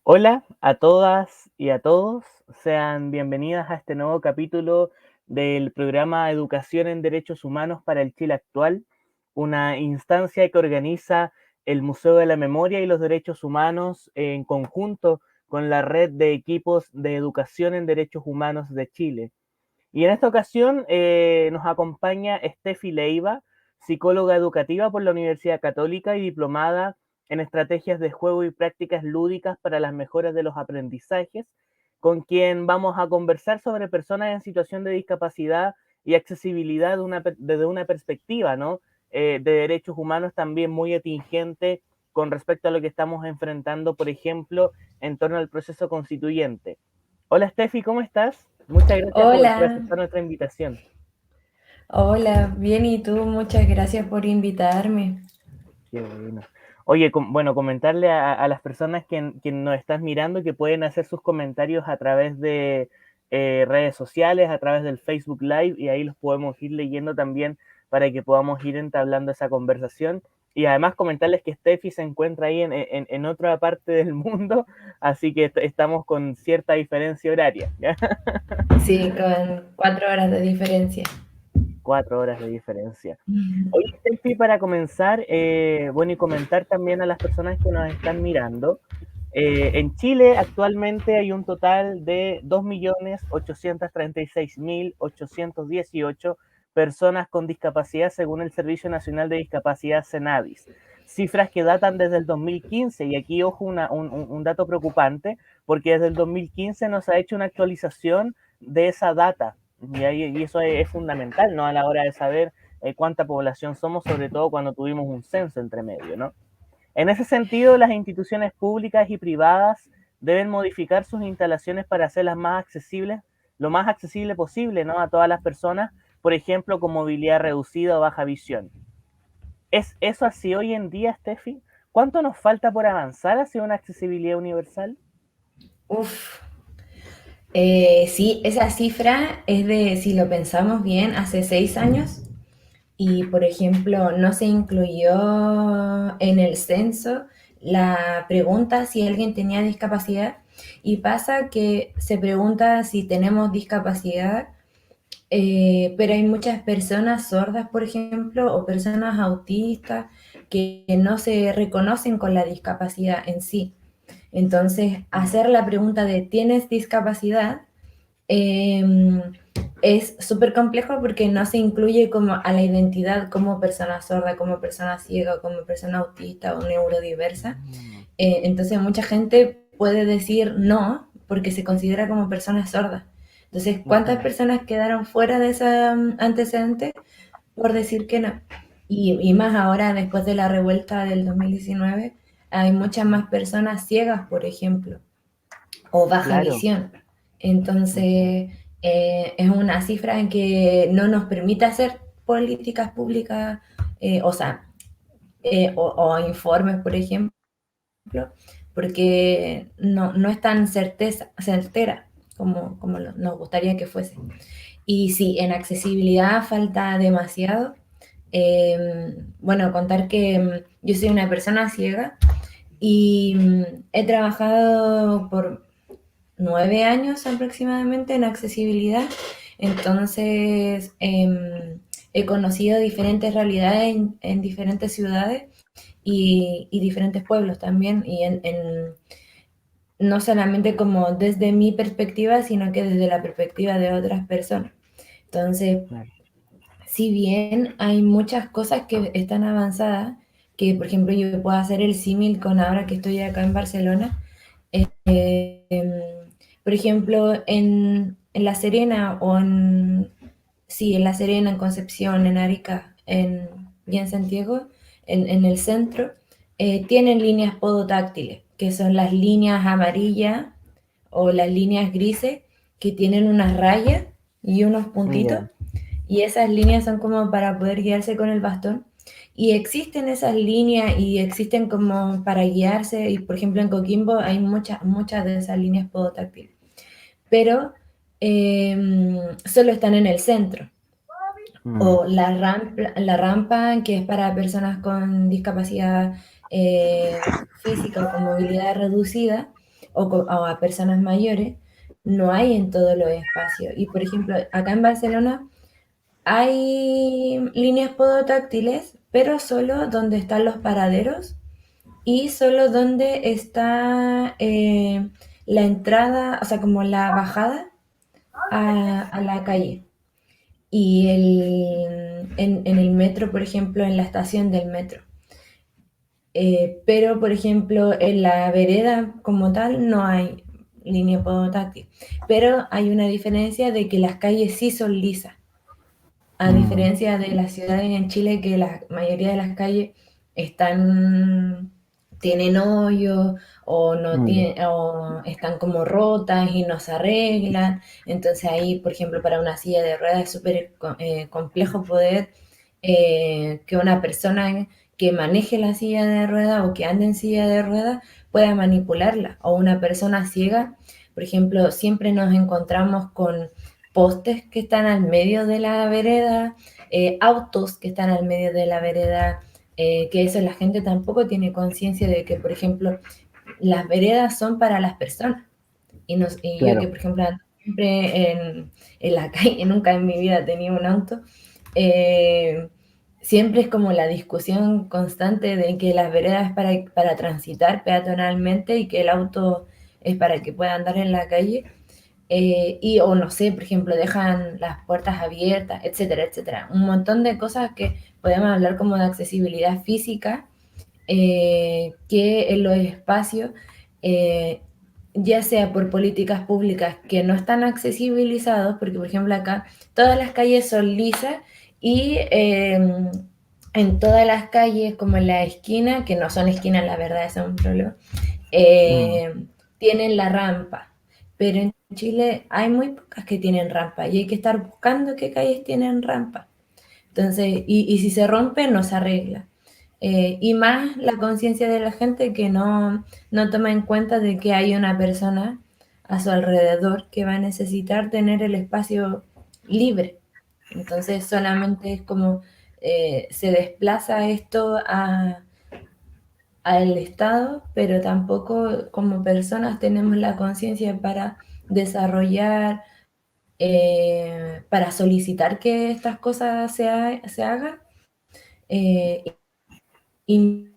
Hola a todas y a todos, sean bienvenidas a este nuevo capítulo del programa Educación en Derechos Humanos para el Chile Actual, una instancia que organiza el Museo de la Memoria y los Derechos Humanos en conjunto con la Red de Equipos de Educación en Derechos Humanos de Chile. Y en esta ocasión nos acompaña Steffi Leiva, psicóloga educativa por la Universidad Católica y diplomada en estrategias de juego y prácticas lúdicas para las mejoras de los aprendizajes, con quien vamos a conversar sobre personas en situación de discapacidad y accesibilidad desde una perspectiva, ¿no? De derechos humanos también muy atingente con respecto a lo que estamos enfrentando, por ejemplo, en torno al proceso constituyente. Hola Steffi, ¿cómo estás? Muchas gracias por Hola, aceptar nuestra invitación. hola, bien, ¿y tú? Muchas gracias por invitarme. Qué bueno. Oye, bueno, comentarle a las personas que nos están mirando que pueden hacer sus comentarios a través de redes sociales, a través del Facebook Live, y ahí los podemos ir leyendo también para que podamos ir entablando esa conversación. Y además comentarles que Steffi se encuentra ahí en otra parte del mundo, así que estamos con cierta diferencia horaria, ¿ya? Sí, con 4 horas de diferencia. 4 horas de diferencia. Oye, Steffi, para comenzar, bueno, y comentar también a las personas que nos están mirando, en Chile actualmente hay un total de 2.836.818 personas con discapacidad según el Servicio Nacional de Discapacidad Senadis. Cifras que datan desde el 2015 y aquí, ojo, un dato preocupante porque desde el 2015 no se ha hecho una actualización de esa data y eso es fundamental, ¿no? A la hora de saber cuánta población somos, sobre todo cuando tuvimos un censo entre medio, ¿no? En ese sentido, las instituciones públicas y privadas deben modificar sus instalaciones para hacerlas más accesibles, lo más accesible posible, ¿no? A todas las personas, por ejemplo, con movilidad reducida o baja visión. ¿Es eso así hoy en día, Steffi? ¿Cuánto nos falta por avanzar hacia una accesibilidad universal? Uf, sí, esa cifra es de, si lo pensamos bien, hace 6 años y, por ejemplo, no se incluyó en el censo la pregunta si alguien tenía discapacidad y pasa que se pregunta si tenemos discapacidad. Pero hay muchas personas sordas, por ejemplo, o personas autistas que no se reconocen con la discapacidad en sí. Entonces, hacer la pregunta de ¿tienes discapacidad? Eh, es súper complejo porque no se incluye como a la identidad como persona sorda, como persona ciega, como persona autista o neurodiversa. Entonces, mucha gente puede decir no porque se considera como persona sorda. Entonces, ¿cuántas Ujú. personas quedaron fuera de ese antecedente por decir que no? Y más ahora, después de la revuelta del 2019, hay muchas más personas ciegas, por ejemplo, o baja Claro. visión. Ujú. Entonces, es una cifra en que no nos permite hacer políticas públicas, o sea, o informes, por ejemplo, porque no es tan certera como nos gustaría que fuese. Y sí, en accesibilidad falta demasiado. Bueno, contar que yo soy una persona ciega y he trabajado por 9 años aproximadamente en accesibilidad. Entonces, he conocido diferentes realidades en diferentes ciudades y diferentes pueblos también, y no solamente como desde mi perspectiva, sino que desde la perspectiva de otras personas. Entonces, Claro. si bien hay muchas cosas que están avanzadas, que por ejemplo yo puedo hacer el símil con ahora que estoy acá en Barcelona, por ejemplo, en La Serena sí, en La Serena, en Concepción, en Arica y en Santiago, en el centro, tienen líneas podotáctiles, que son las líneas amarillas o las líneas grises que tienen unas rayas y unos puntitos, Ya. y esas líneas son como para poder guiarse con el bastón. Y existen esas líneas y existen como para guiarse, y por ejemplo en Coquimbo hay muchas de esas líneas podotáctiles, pero solo están en el centro. Mm. O la rampa que es para personas con discapacidad física o con movilidad reducida, o a personas mayores, no hay en todos los espacios. Y por ejemplo, acá en Barcelona hay líneas podotáctiles, pero solo donde están los paraderos y solo donde está la entrada, o sea, como la bajada a la calle. Y en el metro, por ejemplo, en la estación del metro. Pero, por ejemplo, en la vereda como tal no hay línea podotáctil. Pero hay una diferencia de que las calles sí son lisas. A Mm, diferencia de las ciudades en Chile, que la mayoría de las calles están, tienen hoyos o, no mm, o están como rotas y no se arreglan. Entonces ahí, por ejemplo, para una silla de ruedas es súper complejo poder que una persona que maneje la silla de ruedas o que ande en silla de ruedas pueda manipularla. O una persona ciega, por ejemplo, siempre nos encontramos con postes que están al medio de la vereda, autos que están al medio de la vereda, que eso la gente tampoco tiene conciencia de que, por ejemplo, las veredas son para las personas. Y yo que, claro. por ejemplo, ando siempre en la calle, nunca en mi vida he tenido un auto, eh, siempre es como la discusión constante de que las veredas es para transitar peatonalmente y que el auto es para que pueda andar en la calle. Y o no sé, por ejemplo, dejan las puertas abiertas, etcétera, etcétera. Un montón de cosas que podemos hablar como de accesibilidad física, que en los espacios, eh, ya sea por políticas públicas que no están accesibilizados, porque por ejemplo acá todas las calles son lisas y en todas las calles, como en la esquina, que no son esquinas, la verdad, eso es un problema, Mm. tienen la rampa. Pero en Chile hay muy pocas que tienen rampa y hay que estar buscando qué calles tienen rampa. Entonces, y si se rompe, no se arregla. Y más la conciencia de la gente que no toma en cuenta de que hay una persona a su alrededor que va a necesitar tener el espacio libre. Entonces solamente es como se desplaza esto al Estado, pero tampoco como personas tenemos la conciencia para desarrollar, para solicitar que estas cosas se hagan, eh, y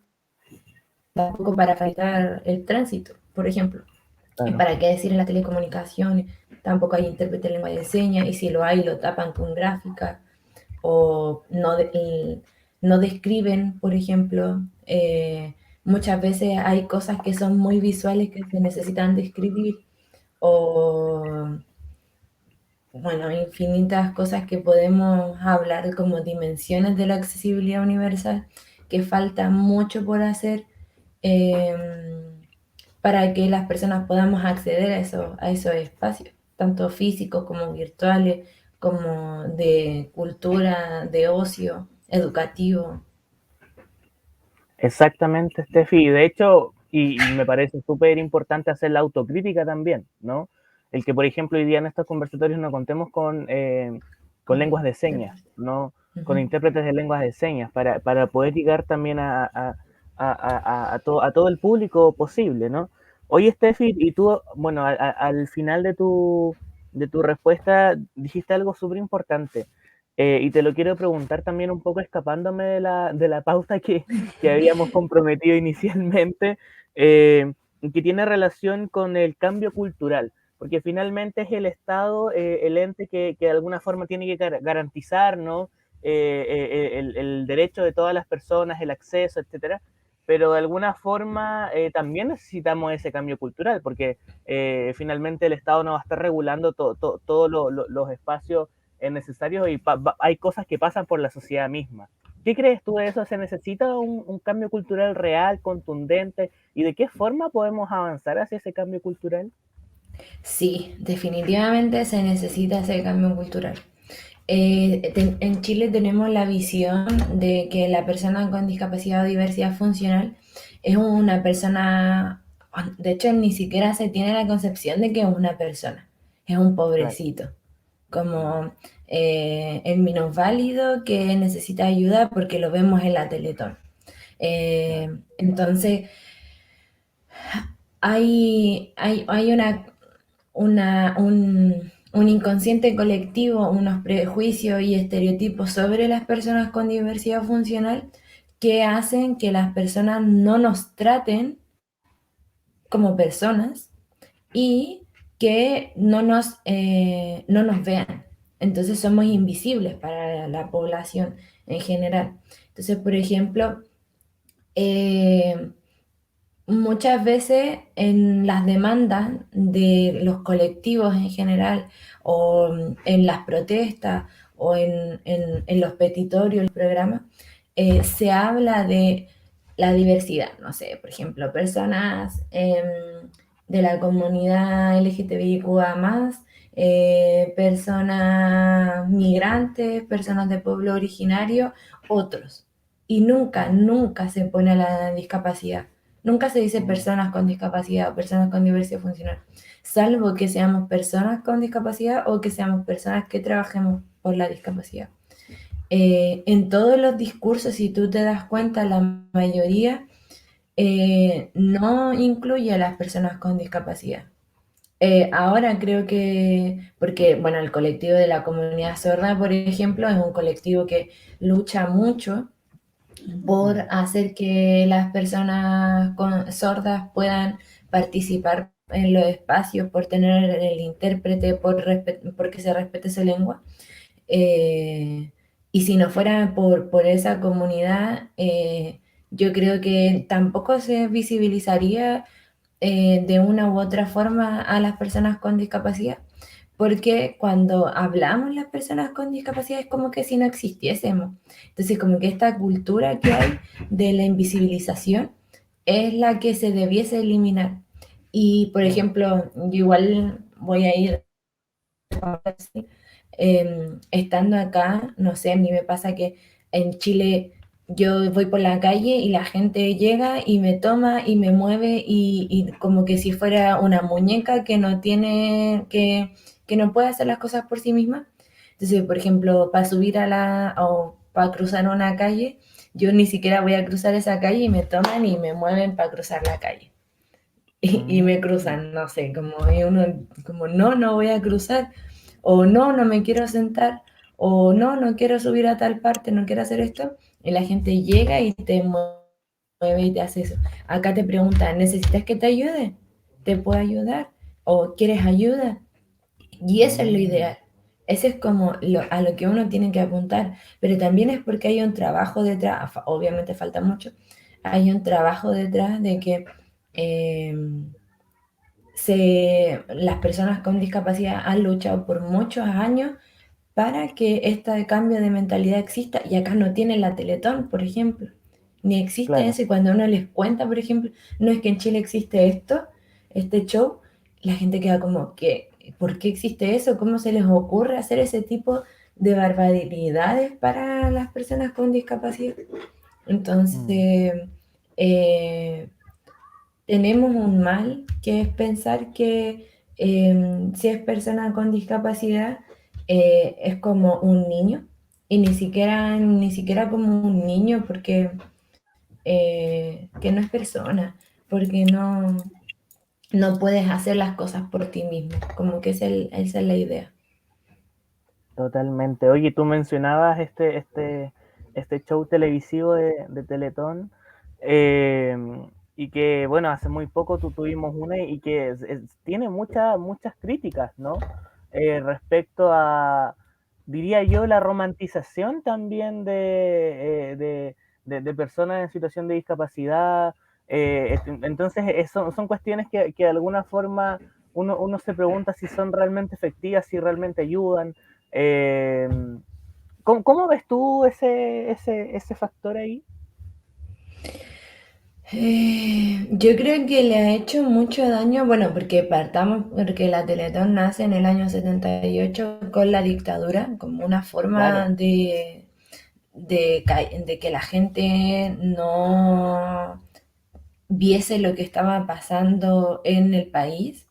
tampoco para facilitar el tránsito, por ejemplo. Claro. ¿Para qué decir en las telecomunicaciones? Tampoco hay intérprete de lengua de señas y si lo hay lo tapan con gráfica o no describen, por ejemplo. Muchas veces hay cosas que son muy visuales que se necesitan describir o, bueno, infinitas cosas que podemos hablar como dimensiones de la accesibilidad universal, que falta mucho por hacer, eh, para que las personas podamos acceder a esos espacios, tanto físicos como virtuales, como de cultura, de ocio, educativo. Exactamente, Steffi. Y de hecho, y me parece súper importante hacer la autocrítica también, ¿no? El que, por ejemplo, hoy día en estos conversatorios no contemos con lenguas de señas, ¿no? Con Ujú. intérpretes de lenguas de señas, para poder llegar también a todo el público posible, ¿no? Oye, Steffi, y tú, bueno, al final de tu respuesta dijiste algo súper importante. Y te lo quiero preguntar también un poco escapándome de la pauta que habíamos comprometido inicialmente, que tiene relación con el cambio cultural, porque finalmente es el Estado, el ente que de alguna forma tiene que garantizar, ¿no? El derecho de todas las personas, el acceso, etcétera, pero de alguna forma también necesitamos ese cambio cultural, porque finalmente el Estado no va a estar regulando todos los espacios necesarios y hay cosas que pasan por la sociedad misma. ¿Qué crees tú de eso? ¿Se necesita un cambio cultural real, contundente? ¿Y de qué forma podemos avanzar hacia ese cambio cultural? Sí, definitivamente se necesita ese cambio cultural. En Chile tenemos la visión de que la persona con discapacidad o diversidad funcional es una persona, de hecho ni siquiera se tiene la concepción de que es una persona, es un Claro. pobrecito, como el minusválido que necesita ayuda porque lo vemos en la Teletón. Claro. Entonces, hay un inconsciente colectivo, unos prejuicios y estereotipos sobre las personas con diversidad funcional que hacen que las personas no nos traten como personas y que no nos vean. Entonces somos invisibles para la población en general. Entonces, por ejemplo, eh, muchas veces en las demandas de los colectivos en general, o en las protestas, o en los petitorios, los programas, se habla de la diversidad, no sé, por ejemplo, personas de la comunidad LGTBIQA más, personas migrantes, personas de pueblo originario, otros. Y nunca, nunca se pone a la discapacidad. Nunca se dice Mm, personas con discapacidad o personas con diversidad funcional, salvo que seamos personas con discapacidad o que seamos personas que trabajemos por la discapacidad. En todos los discursos, si tú te das cuenta, la mayoría no incluye a las personas con discapacidad. Ahora creo que, porque, bueno, el colectivo de la comunidad sorda, por ejemplo, es un colectivo que lucha mucho por mm, hacer que las personas sordas puedan participar en los espacios, por tener el intérprete, porque se respete su lengua. Eh, y si no fuera por esa comunidad, yo creo que tampoco se visibilizaría de una u otra forma a las personas con discapacidad, porque cuando hablamos las personas con discapacidad es como que si no existiésemos. Entonces, como que esta cultura que hay de la invisibilización es la que se debiese eliminar. Y, por mm, ejemplo, yo igual voy a ir, estando acá, no sé, a mí me pasa que en Chile yo voy por la calle y la gente llega y me toma y me mueve y como que si fuera una muñeca que no tiene, que no puede hacer las cosas por sí misma. Entonces, por ejemplo, para subir o para cruzar una calle, yo ni siquiera voy a cruzar esa calle y me toman y me mueven para cruzar la calle. Y me mm. cruzan, no sé, como, y uno, como no, no voy a cruzar, o no, no me quiero sentar, o no, no quiero subir a tal parte, no quiero hacer esto, y la gente llega y te mueve y te hace eso. Acá te preguntan, ¿necesitas que te ayude? ¿Te puedo ayudar? ¿O quieres ayuda? Y eso es lo Mm, ideal. Ese es como a lo que uno tiene que apuntar, pero también es porque hay un trabajo detrás, obviamente falta mucho, hay un trabajo detrás de que eh, las personas con discapacidad han luchado por muchos años para que este cambio de mentalidad exista y acá no tienen la Teletón, por ejemplo, ni existe claro. eso y cuando uno les cuenta, por ejemplo, no es que en Chile existe esto, este show, la gente queda como, ¿qué? ¿Por qué existe eso? ¿Cómo se les ocurre hacer ese tipo de barbaridades para las personas con discapacidad? Mm, Entonces, eh, tenemos un mal que es pensar que si es persona con discapacidad es como un niño y ni siquiera como un niño porque que no es persona, porque no puedes hacer las cosas por ti mismo, como que esa es la idea. totalmente. Oye, tú mencionabas este show televisivo de Teletón, eh, y que, bueno, hace muy poco tuvimos una y que tiene muchas críticas, ¿no? Respecto a, diría yo, la romantización también de personas en situación de discapacidad. Entonces, son cuestiones que de alguna forma uno se pregunta si son realmente efectivas, si realmente ayudan. Eh, ¿Cómo ves tú ese factor ahí? Yo creo que le ha hecho mucho daño, bueno, porque partamos, porque la Teletón nace en el año 78 con la dictadura, como una forma Claro. de que la gente no viese lo que estaba pasando en el país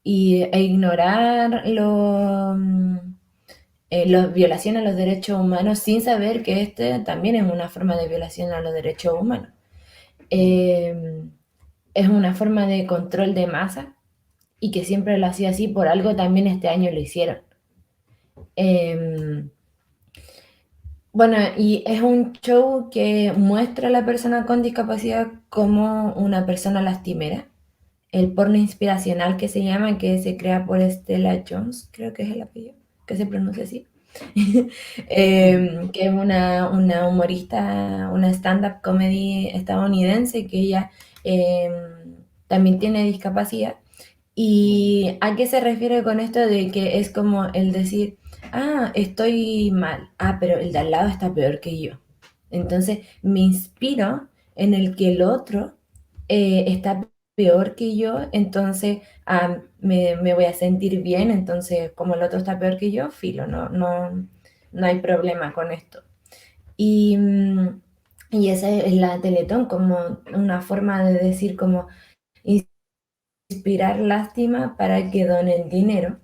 e ignorar las violaciones a los derechos humanos sin saber que este también es una forma de violación a los derechos humanos. Mm, Eh, es una forma de control de masa y que siempre lo hacía así, por algo también este año lo hicieron. Eh, bueno, y es un show que muestra a la persona con discapacidad como una persona lastimera. El porno inspiracional que se llama, que se crea por Stella Jones, creo que es el apellido, que se pronuncia así. Que es una humorista, una stand-up comedy estadounidense, que ella eh, también tiene discapacidad. ¿Y a qué se refiere con esto de que es como el decir, ah, estoy mal, ah, pero el de al lado está peor que yo? Entonces me inspiro en el que el otro está peor que yo, entonces me voy a sentir bien, entonces como el otro está peor que yo, filo, no hay problema con esto. Y, y esa es la Teletón, como una forma de decir como inspirar lástima para que donen dinero,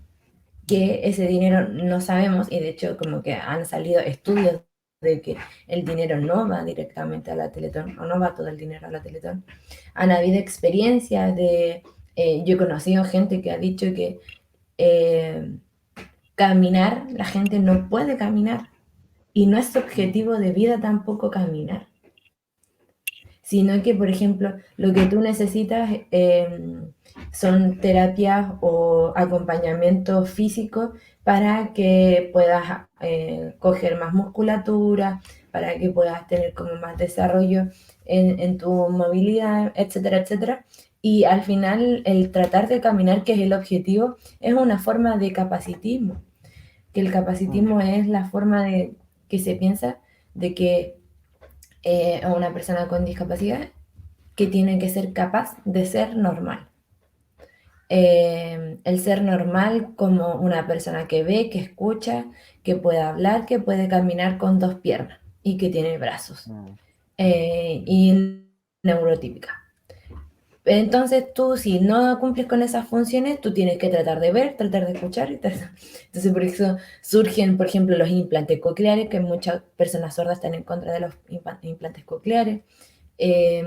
que ese dinero no sabemos, y de hecho como que han salido estudios de que el dinero no va directamente a la Teletón, o no va todo el dinero a la Teletón. Han habido experiencias de, yo he conocido gente que ha dicho que eh, caminar, la gente no puede caminar, y no es objetivo de vida tampoco caminar, sino que, por ejemplo, lo que tú necesitas son terapias o acompañamiento físico para que puedas coger más musculatura, para que puedas tener como más desarrollo en tu movilidad, etcétera, etcétera. Y al final, el tratar de caminar, que es el objetivo, es una forma de capacitismo, que el capacitismo es la forma de que se piensa de que una persona con discapacidad que tiene que ser capaz de ser normal. El ser normal como una persona que ve, que escucha, que puede hablar, que puede caminar con dos piernas y que tiene brazos. Y neurotípica. Entonces tú, si no cumples con esas funciones, tú tienes que tratar de ver, tratar de escuchar. Entonces, por eso surgen, por ejemplo, los implantes cocleares, que muchas personas sordas están en contra de los implantes cocleares. Eh,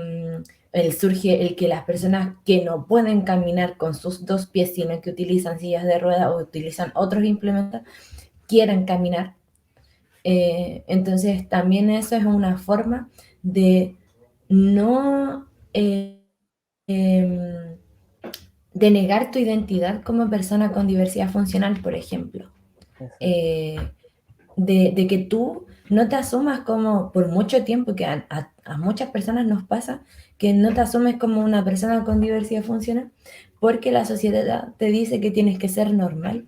Surge el que las personas que no pueden caminar con sus dos pies, sino que utilizan sillas de ruedas o utilizan otros implementos, quieran caminar. Entonces, también eso es una forma de no... eh, de negar tu identidad como persona con diversidad funcional, por ejemplo. Eh, de que tú no te asumas como, por mucho tiempo, que a muchas personas nos pasa, que no te asumes como una persona con diversidad funcional, porque la sociedad te dice que tienes que ser normal.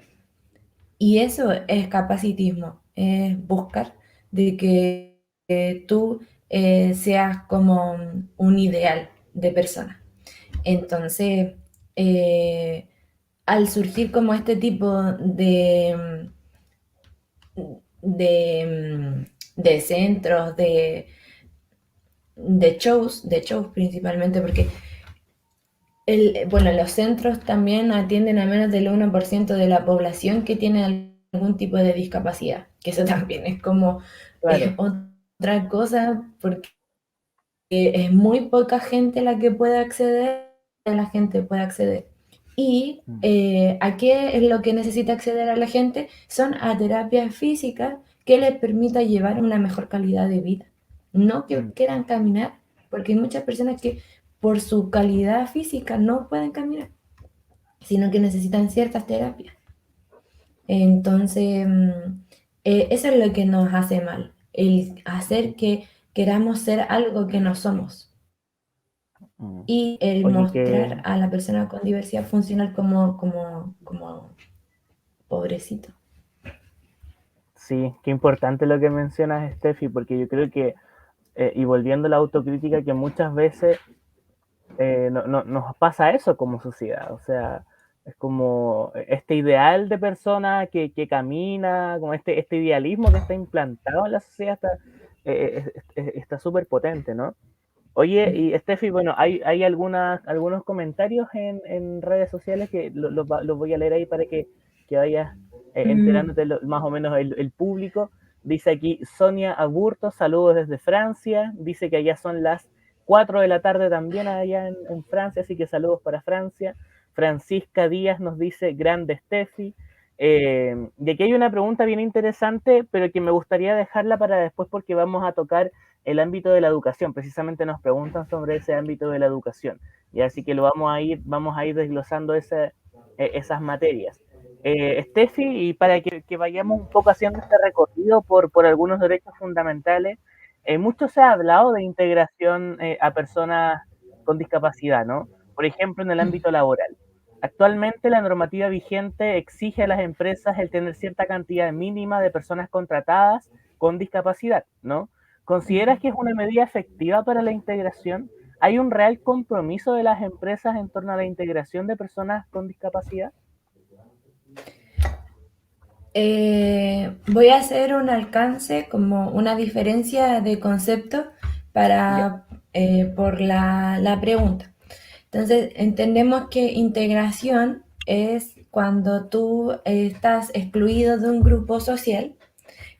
Y eso es capacitismo, es buscar de que tú seas como un ideal de persona. Entonces, eh, al surgir como este tipo de centros, de shows principalmente, porque bueno, los centros también atienden a menos del 1% de la población que tiene algún tipo de discapacidad, que eso también es como Claro. otra cosa, porque es muy poca gente la que puede acceder, la gente puede acceder. Y ¿a qué es lo que necesita acceder a la gente? Son a terapias físicas que les permita llevar una mejor calidad de vida. No que quieran caminar, porque hay muchas personas que por su calidad física no pueden caminar, sino que necesitan ciertas terapias. Entonces, eso es lo que nos hace mal, el hacer que queramos ser algo que no somos y el Oye, que mostrar a la persona con diversidad funcional como pobrecito. sí, qué importante lo que mencionas, Steffi, porque yo creo que, y volviendo a la autocrítica, que muchas veces nos pasa eso como sociedad, o sea, es como este ideal de persona que camina, como este idealismo que está implantado en la sociedad está súper potente, ¿no? Oye, y Steffi, bueno, hay algunos comentarios en redes sociales que los voy a leer ahí para que vayas Mm, enterándote más o menos el público. Dice aquí Sonia Aburto, saludos desde Francia. Dice que allá son las 4 de la tarde también allá en Francia, así que saludos para Francia. Francisca Díaz nos dice, grande Steffi. Y aquí hay una pregunta bien interesante, pero que me gustaría dejarla para después porque vamos a tocar el ámbito de la educación. Precisamente nos preguntan sobre ese ámbito de la educación. Y así que vamos a ir desglosando esas materias. Steffi, y para que vayamos un poco haciendo este recorrido por algunos derechos fundamentales, mucho se ha hablado de integración a personas con discapacidad, ¿no? Por ejemplo, en el ámbito laboral. Actualmente la normativa vigente exige a las empresas el tener cierta cantidad mínima de personas contratadas con discapacidad, ¿no? ¿Consideras que es una medida efectiva para la integración? ¿Hay un real compromiso de las empresas en torno a la integración de personas con discapacidad? Voy a hacer un alcance, como una diferencia de concepto Ya, por la pregunta. Entonces, entendemos que integración es cuando tú estás excluido de un grupo social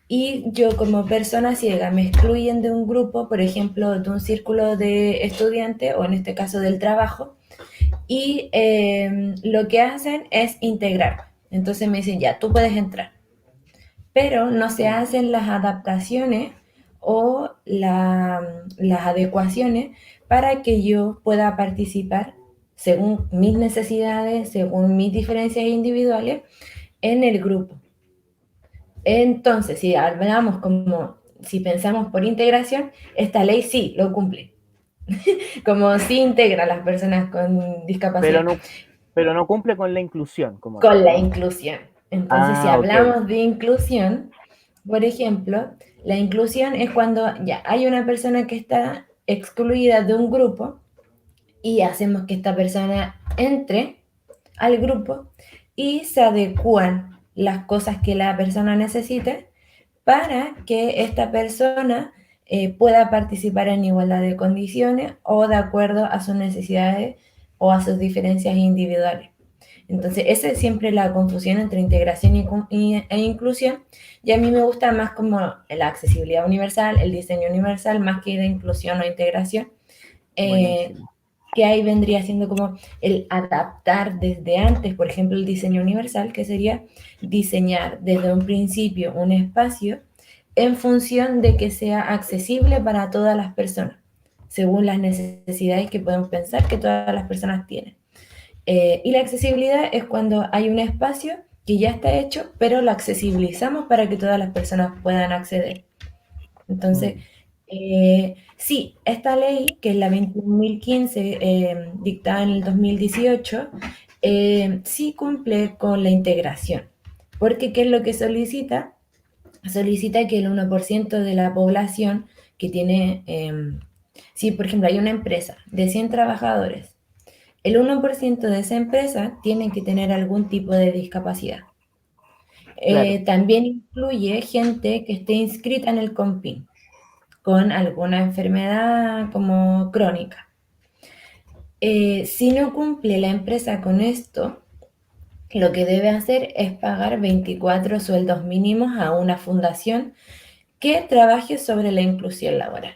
y yo como persona ciega me excluyen de un grupo, por ejemplo, de un círculo de estudiantes o en este caso del trabajo, y lo que hacen es integrar. Entonces me dicen, ya, tú puedes entrar, pero no se hacen las adaptaciones o las adecuaciones para que yo pueda participar según mis necesidades, según mis diferencias individuales en el grupo. Entonces, si hablamos como, si pensamos por integración, esta ley sí lo cumple, como sí integra a las personas con pero discapacidad, no, pero no cumple con la inclusión como con tal, la ¿no? inclusión. Entonces, si Ah, ok, hablamos de inclusión, por ejemplo, la inclusión es cuando ya hay una persona que está excluida de un grupo y hacemos que esta persona entre al grupo y se adecúan las cosas que la persona necesite para que esta persona pueda participar en igualdad de condiciones o de acuerdo a sus necesidades o a sus diferencias individuales. Entonces, esa es siempre la confusión entre integración e inclusión, y a mí me gusta más como la accesibilidad universal, el diseño universal, más que de inclusión o integración, eh, buenísimo. que ahí vendría siendo como el adaptar desde antes, por ejemplo, el diseño universal, que sería diseñar desde un principio un espacio en función de que sea accesible para todas las personas, según las necesidades que podemos pensar que todas las personas tienen. Y la accesibilidad es cuando hay un espacio que ya está hecho, pero lo accesibilizamos para que todas las personas puedan acceder. Entonces, Mm, sí, esta ley, que es la 21.015, dictada en el 2018, sí cumple con la integración. Porque, ¿qué es lo que solicita? Solicita que el 1% de la población que tiene, si por ejemplo hay una empresa de 100 trabajadores, el 1% de esa empresa tiene que tener algún tipo de discapacidad. claro, También incluye gente que esté inscrita en el COMPIN con alguna enfermedad como crónica. Si no cumple la empresa con esto, lo que debe hacer es pagar 24 sueldos mínimos a una fundación que trabaje sobre la inclusión laboral.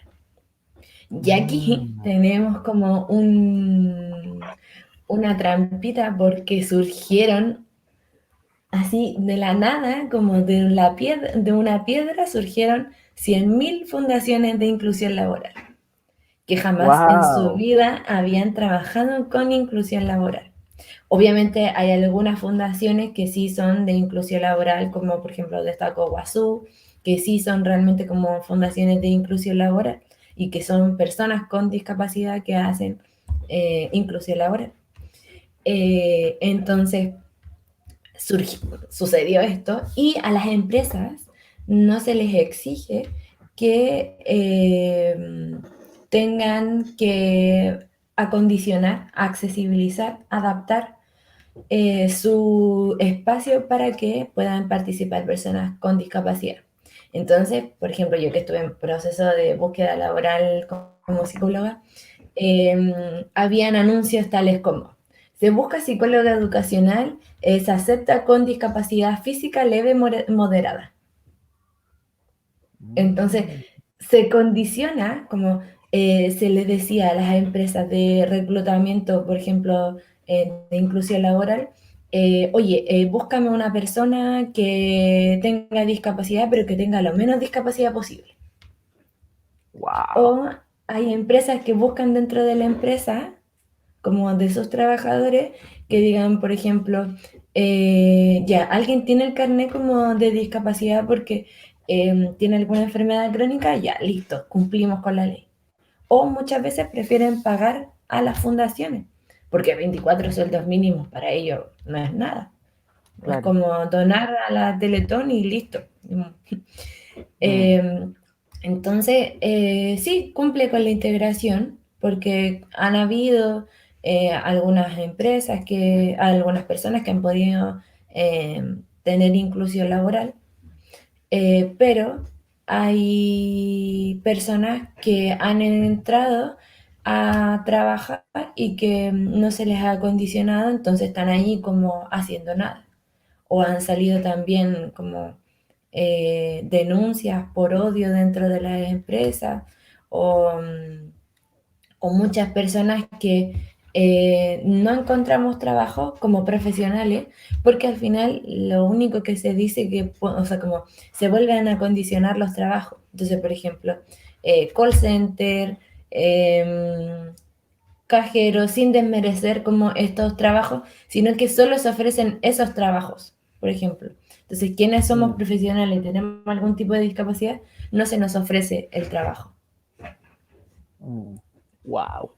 Y aquí mm, tenemos como una trampita porque surgieron así de la nada, como de una piedra, surgieron 100.000 fundaciones de inclusión laboral, que jamás en su wow, vida habían trabajado con inclusión laboral. Obviamente hay algunas fundaciones que sí son de inclusión laboral, como por ejemplo destacó Guazú, que sí son realmente como fundaciones de inclusión laboral y que son personas con discapacidad que hacen inclusión laboral. Entonces, sucedió esto y a las empresas no se les exige que tengan que acondicionar, accesibilizar, adaptar su espacio para que puedan participar personas con discapacidad. Entonces, por ejemplo, yo que estuve en proceso de búsqueda laboral como psicóloga, habían anuncios tales como: se busca psicóloga educacional, se acepta con discapacidad física leve moderada. Entonces, mm, se condiciona como se les decía a las empresas de reclutamiento, por ejemplo, de inclusión laboral, oye, búscame una persona que tenga discapacidad, pero que tenga lo menos discapacidad posible. Wow. O hay empresas que buscan dentro de la empresa, como de sus trabajadores, que digan, por ejemplo, ya, alguien tiene el carnet como de discapacidad porque tiene alguna enfermedad crónica, ya, listo, cumplimos con la ley. O muchas veces prefieren pagar a las fundaciones, porque 24 sueldos mínimos para ellos no es nada. Es Claro. como donar a la Teletón y listo. Mm, Eh, entonces, sí, cumple con la integración, porque han habido algunas empresas algunas personas que han podido tener inclusión laboral, pero hay personas que han entrado a trabajar y que no se les ha acondicionado, entonces están ahí como haciendo nada. O han salido también como denuncias por odio dentro de las empresas o, o muchas personas que no encontramos trabajo como profesionales porque al final lo único que se dice que, o sea, como se vuelven a condicionar los trabajos. Entonces, por ejemplo, call center, cajero, sin desmerecer como estos trabajos, sino que solo se ofrecen esos trabajos, por ejemplo. Entonces, quienes somos mm, profesionales y tenemos algún tipo de discapacidad, no se nos ofrece el trabajo. Wow.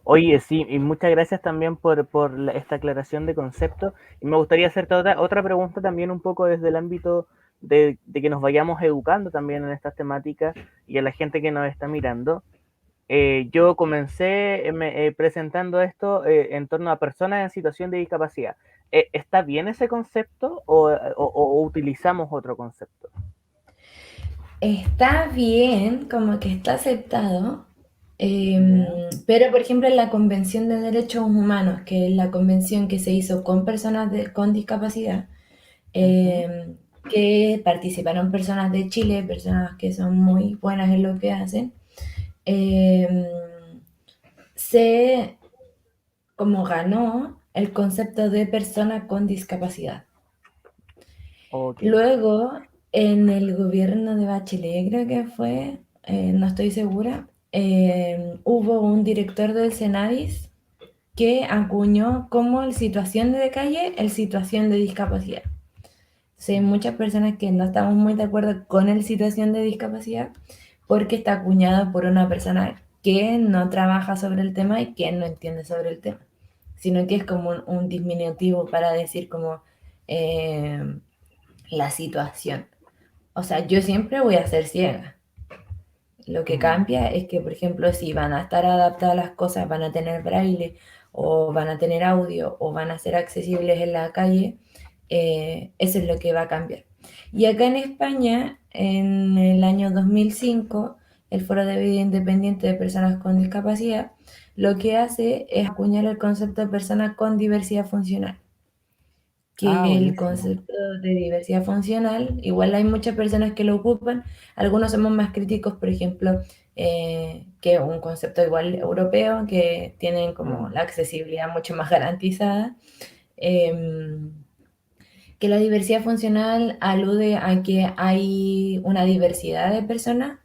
Oye, sí, y muchas gracias también por esta aclaración de concepto. Y me gustaría hacerte otra pregunta también un poco desde el ámbito de que nos vayamos educando también en estas temáticas y a la gente que nos está mirando. Yo comencé presentando esto en torno a personas en situación de discapacidad. ¿Está bien ese concepto o utilizamos otro concepto? Está bien, como que está aceptado, ¿Ya? pero por ejemplo en la Convención de Derechos Humanos, que es la convención que se hizo con personas con discapacidad, Ujú. que participaron personas de Chile, personas que son muy buenas en lo que hacen, eh, se como ganó el concepto de persona con discapacidad. Ok. Luego, en el gobierno de Bachelet, creo que fue, no estoy segura, hubo un director del Senadis que acuñó como el situación de calle, el situación de discapacidad. Sí, hay muchas personas que no estamos muy de acuerdo con el situación de discapacidad porque está acuñado por una persona que no trabaja sobre el tema y que no entiende sobre el tema, sino que es como un diminutivo para decir como eh, la situación. O sea, yo siempre voy a ser ciega. Lo que Mm, cambia es que, por ejemplo, si van a estar adaptadas las cosas, van a tener braille o van a tener audio o van a ser accesibles en la calle, eso es lo que va a cambiar. Y acá en España, en el año 2005, el Foro de Vida Independiente de Personas con Discapacidad lo que hace es acuñar el concepto de persona con diversidad funcional, Ah, que el buenísimo. concepto de diversidad funcional, igual hay muchas personas que lo ocupan, algunos somos más críticos, por ejemplo, que un concepto igual europeo, que tienen como Mm, la accesibilidad mucho más garantizada, eh, que la diversidad funcional alude a que hay una diversidad de personas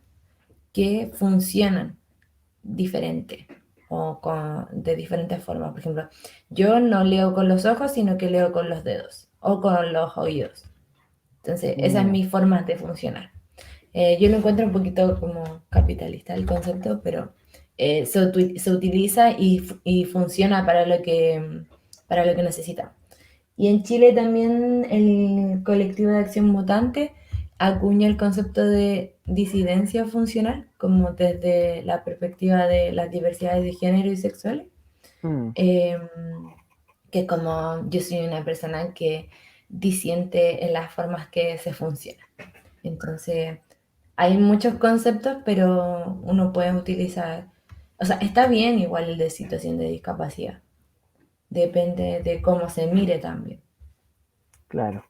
que funcionan diferente o de diferentes formas. Por ejemplo, yo no leo con los ojos, sino que leo con los dedos o con los oídos. Entonces, esa es mm, mi forma de funcionar. Yo lo encuentro un poquito como capitalista el concepto, pero se utiliza y funciona para lo que necesita. Y en Chile también el colectivo de acción mutante acuña el concepto de disidencia funcional, como desde la perspectiva de las diversidades de género y sexuales, mm, eh, que como yo soy una persona que disiente en las formas que se funciona. Entonces, hay muchos conceptos, pero uno puede utilizar, o sea, está bien igual el de situación de discapacidad, depende de cómo se mire también. claro.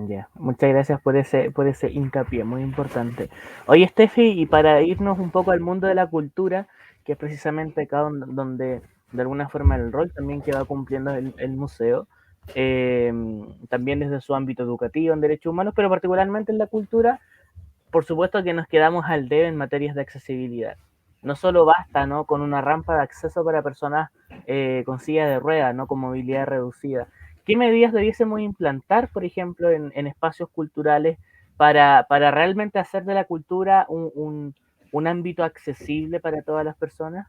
Ya, muchas gracias por ese hincapié, muy importante. Oye, Steffi, y para irnos un poco al mundo de la cultura, que es precisamente acá donde, de alguna forma el rol también que va cumpliendo el museo, eh, también desde su ámbito educativo en derechos humanos, pero particularmente en la cultura, por supuesto que nos quedamos al debe en materias de accesibilidad. No solo basta, ¿no?, con una rampa de acceso para personas con silla de ruedas, ¿no?, con movilidad reducida. ¿Qué medidas debiésemos implantar, por ejemplo, en espacios culturales para realmente hacer de la cultura un ámbito accesible para todas las personas?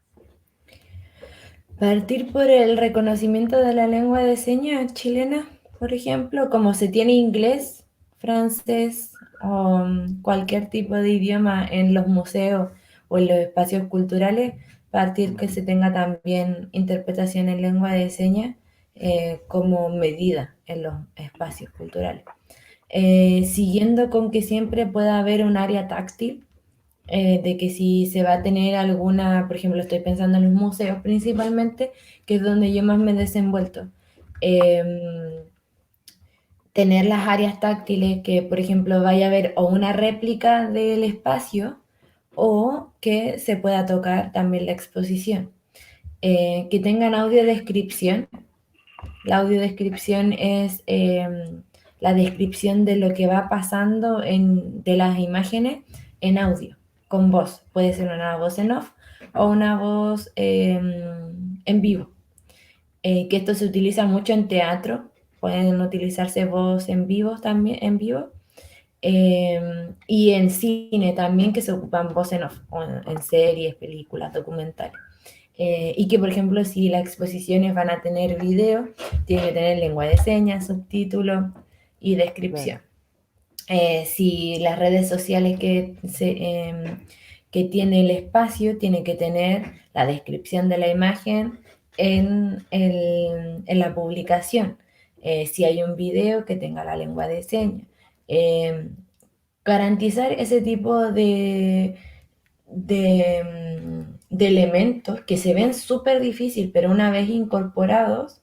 Partir por el reconocimiento de la lengua de señas chilena, por ejemplo, como se tiene inglés, francés o cualquier tipo de idioma en los museos o en los espacios culturales, partir que se tenga también interpretación en lengua de señas como medida en los espacios culturales. Siguiendo con que siempre pueda haber un área táctil, de que si se va a tener alguna, por ejemplo, estoy pensando en los museos principalmente, que es donde yo más me he desenvuelto. Tener las áreas táctiles, que por ejemplo vaya a haber o una réplica del espacio o que se pueda tocar también la exposición. Que tengan audiodescripción. La audiodescripción es la descripción de lo que va pasando de las imágenes en audio, con voz. Puede ser una voz en off o una voz en vivo. Que esto se utiliza mucho en teatro. Pueden utilizarse voz en vivo también, en vivo. Y en cine también, que se ocupan voz en off, o en series, películas, documentales. Y que, por ejemplo, si las exposiciones van a tener video, tiene que tener lengua de señas, subtítulos y descripción. Claro. Si las redes sociales que tiene el espacio, tiene que tener la descripción de la imagen en la publicación. Si hay un video, que tenga la lengua de señas. Garantizar ese tipo de elementos que se ven súper difícil, pero una vez incorporados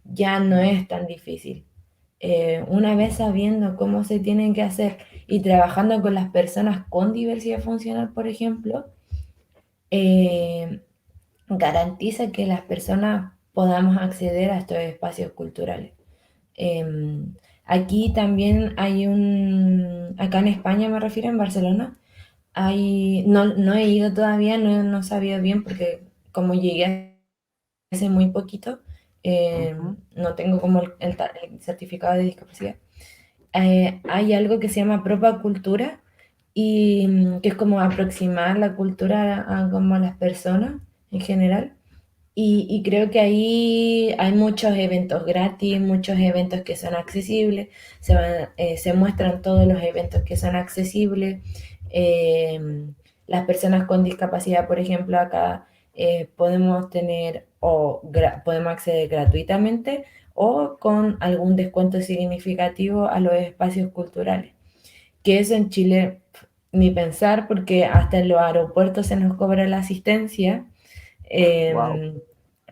ya no es tan difícil. Una vez sabiendo cómo se tienen que hacer y trabajando con las personas con diversidad funcional, por ejemplo, eh, garantiza que las personas podamos acceder a estos espacios culturales. Eh, Aquí también hay acá en España me refiero, en Barcelona, no he ido todavía, no he sabido bien porque como llegué hace muy poquito, Ujú. no tengo como el certificado de discapacidad. Hay algo que se llama propia cultura y que es como aproximar la cultura como a las personas en general. Y creo que ahí hay muchos eventos gratis, muchos eventos que son accesibles, se muestran todos los eventos que son accesibles. Las personas con discapacidad, por ejemplo, acá podemos tener podemos acceder gratuitamente o con algún descuento significativo a los espacios culturales. Que eso en Chile, ni pensar, porque hasta en los aeropuertos se nos cobra la asistencia. Wow.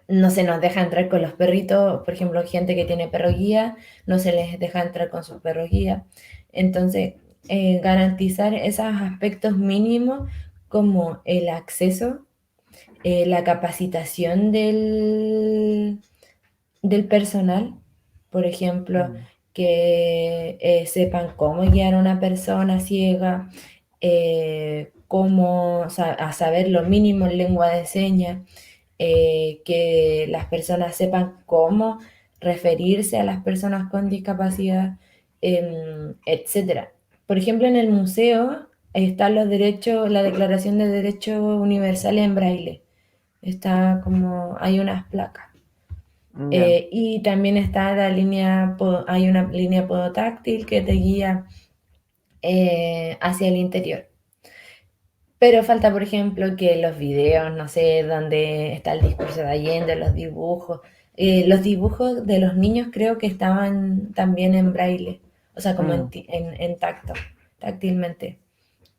No se nos deja entrar con los perritos, por ejemplo, gente que tiene perro guía, no se les deja entrar con sus perros guía. Entonces, garantizar esos aspectos mínimos como el acceso, la capacitación del personal, por ejemplo, Mm. que sepan cómo guiar a una persona ciega, a saber lo mínimo en lengua de señas, que las personas sepan cómo referirse a las personas con discapacidad, etcétera. Por ejemplo, en el museo están los derechos, la Declaración de Derechos Universales en braille. Está como, hay unas placas. Ya. Y también está hay una línea podotáctil que te guía hacia el interior. Pero falta, por ejemplo, que los videos, no sé, donde está el discurso de Allende, los dibujos de los niños creo que estaban también en braille, o sea, como Mm. en tacto, táctilmente.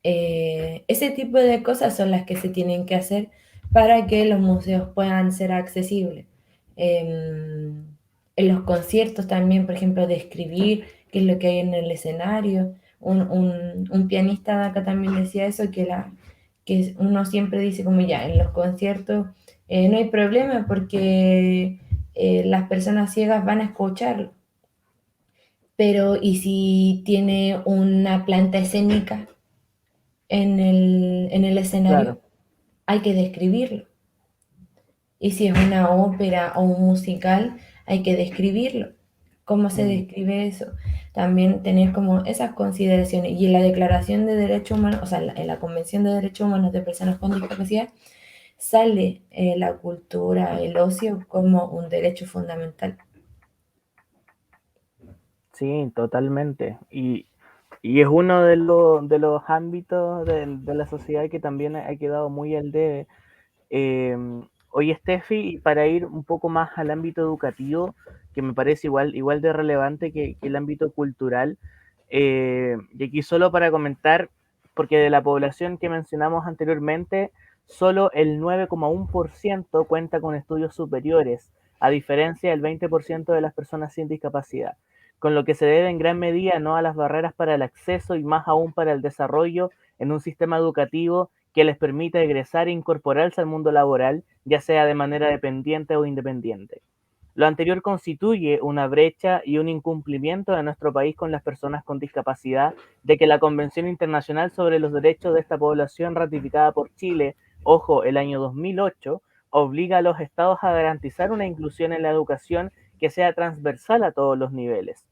Ese tipo de cosas son las que se tienen que hacer para que los museos puedan ser accesibles. En los conciertos también, por ejemplo, describir qué es lo que hay en el escenario. Un pianista de acá también decía eso, que uno siempre dice como ya, en los conciertos no hay problema porque las personas ciegas van a escucharlo, pero ¿y si tiene una planta escénica en el escenario? Claro. Hay que describirlo. Y si es una ópera o un musical, hay que describirlo. ¿Cómo se Mm. describe eso? También tener como esas consideraciones. Y en la Declaración de Derechos Humanos, o sea, en la Convención de Derechos Humanos de Personas con Discapacidad, sale la cultura, el ocio como un derecho fundamental. Sí, totalmente. Y es uno de los ámbitos de la sociedad que también ha quedado muy al debe. Eh, Oye, Steffi, y para ir un poco más al ámbito educativo, que me parece igual de relevante que el ámbito cultural, y aquí solo para comentar, porque de la población que mencionamos anteriormente, solo el 9,1% cuenta con estudios superiores, a diferencia del 20% de las personas sin discapacidad, con lo que se debe en gran medida no a las barreras para el acceso y más aún para el desarrollo en un sistema educativo que les permita egresar e incorporarse al mundo laboral, ya sea de manera dependiente o independiente. Lo anterior constituye una brecha y un incumplimiento de nuestro país con las personas con discapacidad, de que la Convención Internacional sobre los Derechos de esta población, ratificada por Chile, ojo, el año 2008, obliga a los estados a garantizar una inclusión en la educación que sea transversal a todos los niveles.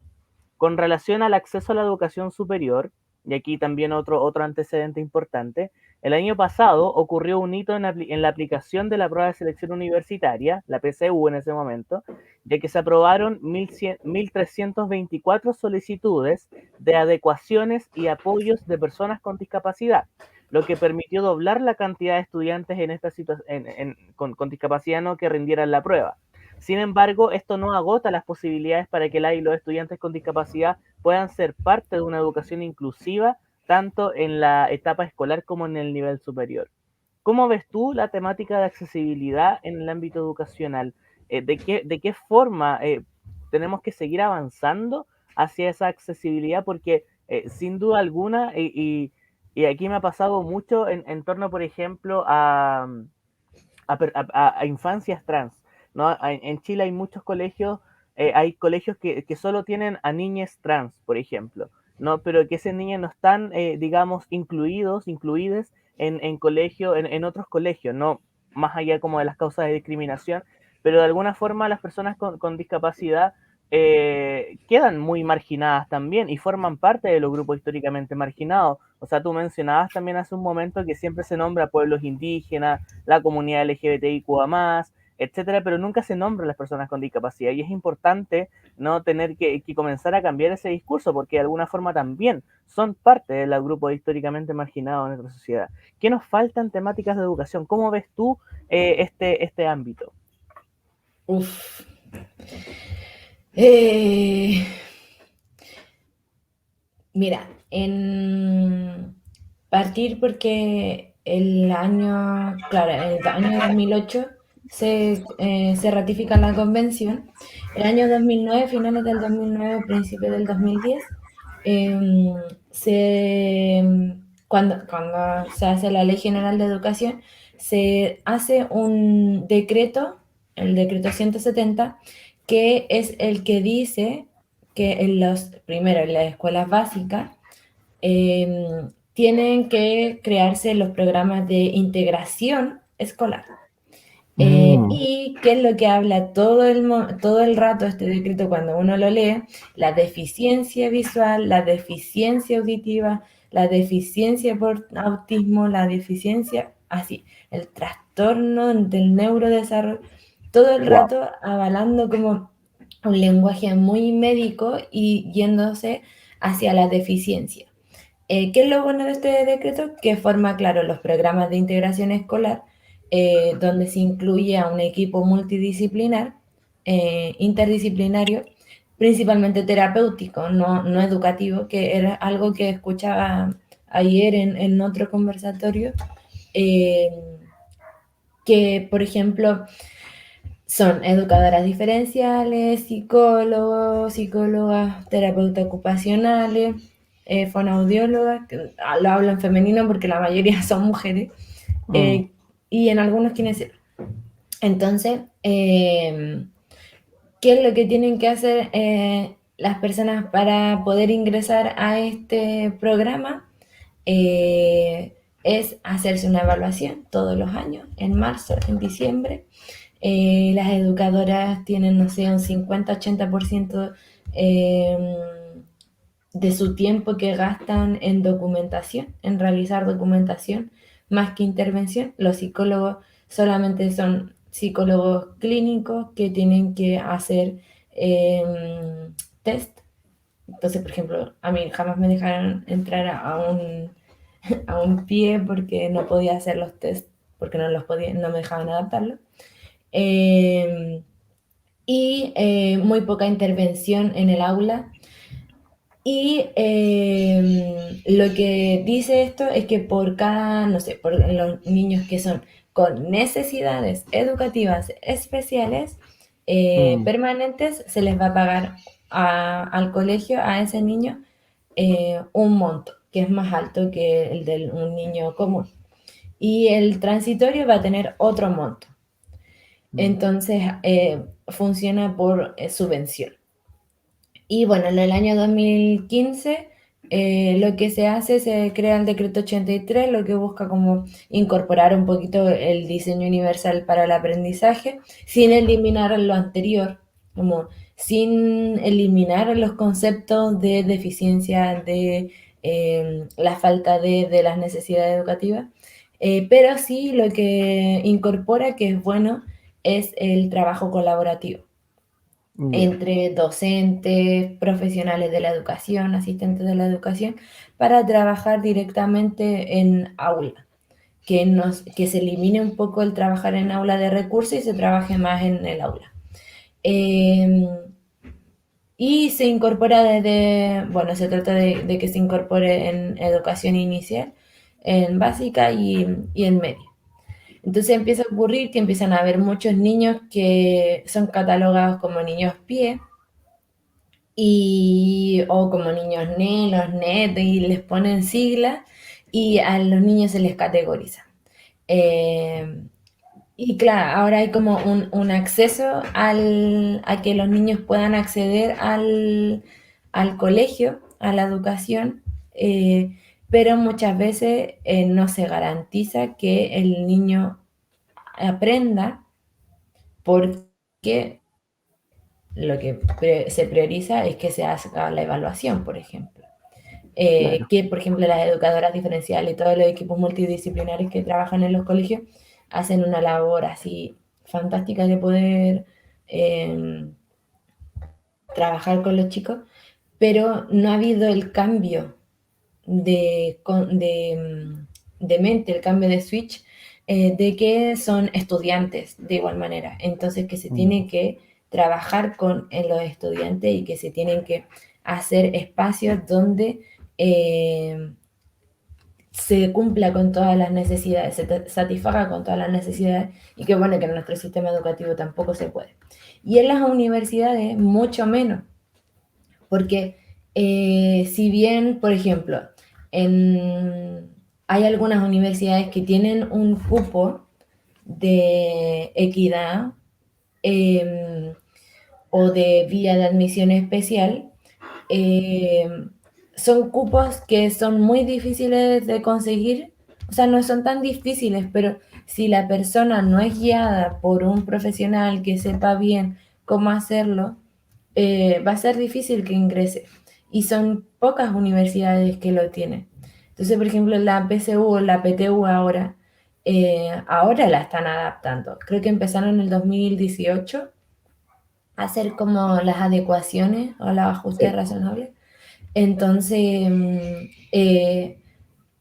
Con relación al acceso a la educación superior, y aquí también otro antecedente importante, el año pasado ocurrió un hito en la aplicación de la prueba de selección universitaria, la PSU en ese momento, ya que se aprobaron 1.324 solicitudes de adecuaciones y apoyos de personas con discapacidad, lo que permitió doblar la cantidad de estudiantes en esta con discapacidad no que rindieran la prueba. Sin embargo, esto no agota las posibilidades para que los estudiantes con discapacidad puedan ser parte de una educación inclusiva, tanto en la etapa escolar como en el nivel superior. ¿Cómo ves tú la temática de accesibilidad en el ámbito educacional? De qué forma tenemos que seguir avanzando hacia esa accesibilidad? Porque sin duda alguna, y aquí me ha pasado mucho en torno, por ejemplo, a infancias trans. ¿No? En Chile hay muchos colegios, hay colegios que solo tienen a niñas trans, por ejemplo, ¿no? Pero que esas niñas no están, digamos, incluidas en colegio, en otros colegios, ¿no? Más allá como de las causas de discriminación, pero de alguna forma las personas con discapacidad quedan muy marginadas también y forman parte de los grupos históricamente marginados. O sea, tú mencionabas también hace un momento que siempre se nombra pueblos indígenas, la comunidad LGBTIQA+, etcétera, pero nunca se nombra a las personas con discapacidad y es importante no tener que comenzar a cambiar ese discurso porque de alguna forma también son parte de los grupos históricamente marginados en nuestra sociedad. ¿Qué nos falta en temáticas de educación? ¿Cómo ves tú este ámbito? Uf. Eh, Mira, en partir porque el año, claro, en el año 2008 se ratifica la convención. El año 2009, finales del 2009, principios del 2010, em, se, cuando se hace la Ley General de Educación, se hace un decreto, el decreto 170, que es el que dice que primero en las escuelas básicas tienen que crearse los programas de integración escolar. Mm. Y qué es lo que habla todo el rato este decreto cuando uno lo lee: la deficiencia visual, la deficiencia auditiva, la deficiencia por autismo, la deficiencia, así, el trastorno del neurodesarrollo, todo el Wow. rato avalando como un lenguaje muy médico y yéndose hacia la deficiencia. ¿Qué es lo bueno de este decreto? Que forma, claro, los programas de integración escolar, donde se incluye a un equipo multidisciplinar, interdisciplinario, principalmente terapéutico, no educativo, que era algo que escuchaba ayer en otro conversatorio, eh, que, por ejemplo, son educadoras diferenciales, psicólogos, psicólogas, terapeutas ocupacionales, fonoaudiólogas, que lo hablo en femenino porque la mayoría son mujeres, Mm, y en algunos kinesiólogos. Entonces, ¿qué es lo que tienen que hacer las personas para poder ingresar a este programa? Es hacerse una evaluación todos los años, en marzo, en diciembre. Las educadoras tienen, no sé, un 50-80% de su tiempo que gastan en documentación, en realizar documentación, más que intervención. Los psicólogos solamente son psicólogos clínicos que tienen que hacer test. Entonces, por ejemplo, a mí jamás me dejaron entrar a un pie porque no podía hacer los test, porque no me dejaban adaptarlo. Eh, muy poca intervención en el aula. Y lo que dice esto es que por cada, no sé, por los niños que son con necesidades educativas especiales mm, permanentes, se les va a pagar al colegio, a ese niño, un monto que es más alto que el de un niño común. Y el transitorio va a tener otro monto. mm, Entonces, funciona por subvención. Y bueno, en el año 2015 lo que se hace, se crea el decreto 83, lo que busca como incorporar un poquito el diseño universal para el aprendizaje, sin eliminar lo anterior, como sin eliminar los conceptos de deficiencia, de la falta de las necesidades educativas, pero sí lo que incorpora, que es bueno, es el trabajo colaborativo ya, entre docentes, profesionales de la educación, asistentes de la educación, para trabajar directamente en aula, que se elimine un poco el trabajar en aula de recursos y se trabaje más en el aula. Eh, y se incorpora bueno, se trata de que se incorpore en educación inicial, en básica y en media. Entonces empieza a ocurrir que empiezan a haber muchos niños que son catalogados como niños pie, o como niños NE, los NET, y les ponen siglas y a los niños se les categoriza. Eh, y claro, ahora hay como un acceso a que los niños puedan acceder al colegio, a la educación, pero muchas veces no se garantiza que el niño aprenda porque lo que se prioriza es que se haga la evaluación, por ejemplo. claro. Que, por ejemplo, las educadoras diferenciales y todos los equipos multidisciplinares que trabajan en los colegios hacen una labor así fantástica de poder eh, trabajar con los chicos, pero no ha habido el cambio de mente, el cambio de switch, de que son estudiantes de igual manera. Entonces, que se Mm, tiene que trabajar en los estudiantes y que se tienen que hacer espacios donde se cumpla con todas las necesidades, se satisfaga con todas las necesidades, y que bueno, que en nuestro sistema educativo tampoco se puede. Y en las universidades mucho menos, porque si bien, por ejemplo, hay algunas universidades que tienen un cupo de equidad eh, o de vía de admisión especial, eh, son cupos que son muy difíciles de conseguir, o sea, no son tan difíciles, pero si la persona no es guiada por un profesional que sepa bien cómo hacerlo, va a ser difícil que ingrese. Y son pocas universidades que lo tienen. Entonces, por ejemplo, la PSU o la PTU ahora la están adaptando. Creo que empezaron en el 2018 a hacer como las adecuaciones o los ajustes Sí. razonables. Entonces,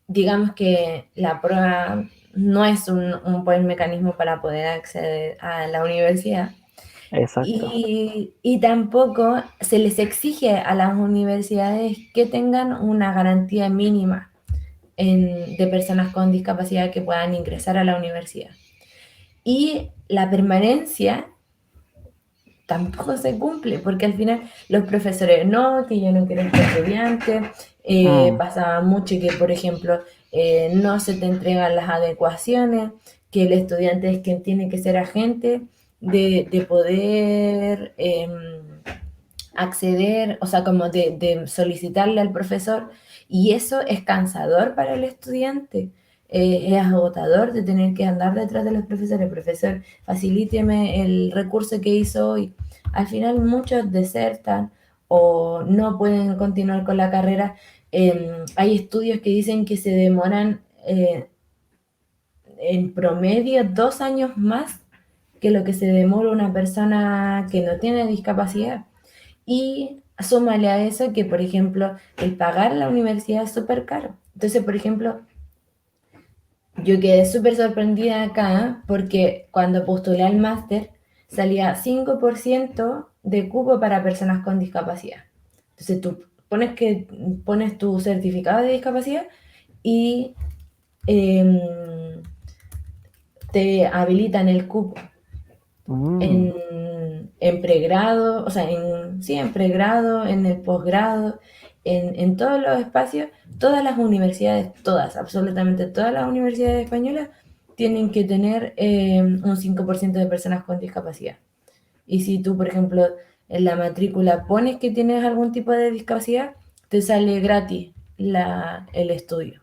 digamos que la prueba no es un buen mecanismo para poder acceder a la universidad. Exacto. Y tampoco se les exige a las universidades que tengan una garantía mínima de personas con discapacidad que puedan ingresar a la universidad. Y la permanencia tampoco se cumple, porque al final los profesores no, que yo no quiero este estudiante, Mm, pasaba mucho que, por ejemplo, no se te entregan las adecuaciones, que el estudiante es quien tiene que ser agente de poder acceder, o sea, como de solicitarle al profesor, y eso es cansador para el estudiante. Es agotador de tener que andar detrás de los profesores. Profesor, facilíteme el recurso que hizo hoy. Al final muchos desertan o no pueden continuar con la carrera. Hay estudios que dicen que se demoran en promedio 2 años más que lo que se demora una persona que no tiene discapacidad. Y súmale a eso que, por ejemplo, el pagar la universidad es súper caro. Entonces, por ejemplo, yo quedé súper sorprendida acá porque cuando postulé al máster salía 5% de cupo para personas con discapacidad. Entonces tú pones tu certificado de discapacidad y eh, te habilitan el cupo mm, en pregrado, o sea, sí, en pregrado, en el posgrado, en todos los espacios, todas las universidades, todas, absolutamente todas las universidades españolas tienen que tener un 5% de personas con discapacidad. Y si tú, por ejemplo, en la matrícula pones que tienes algún tipo de discapacidad, te sale gratis el estudio.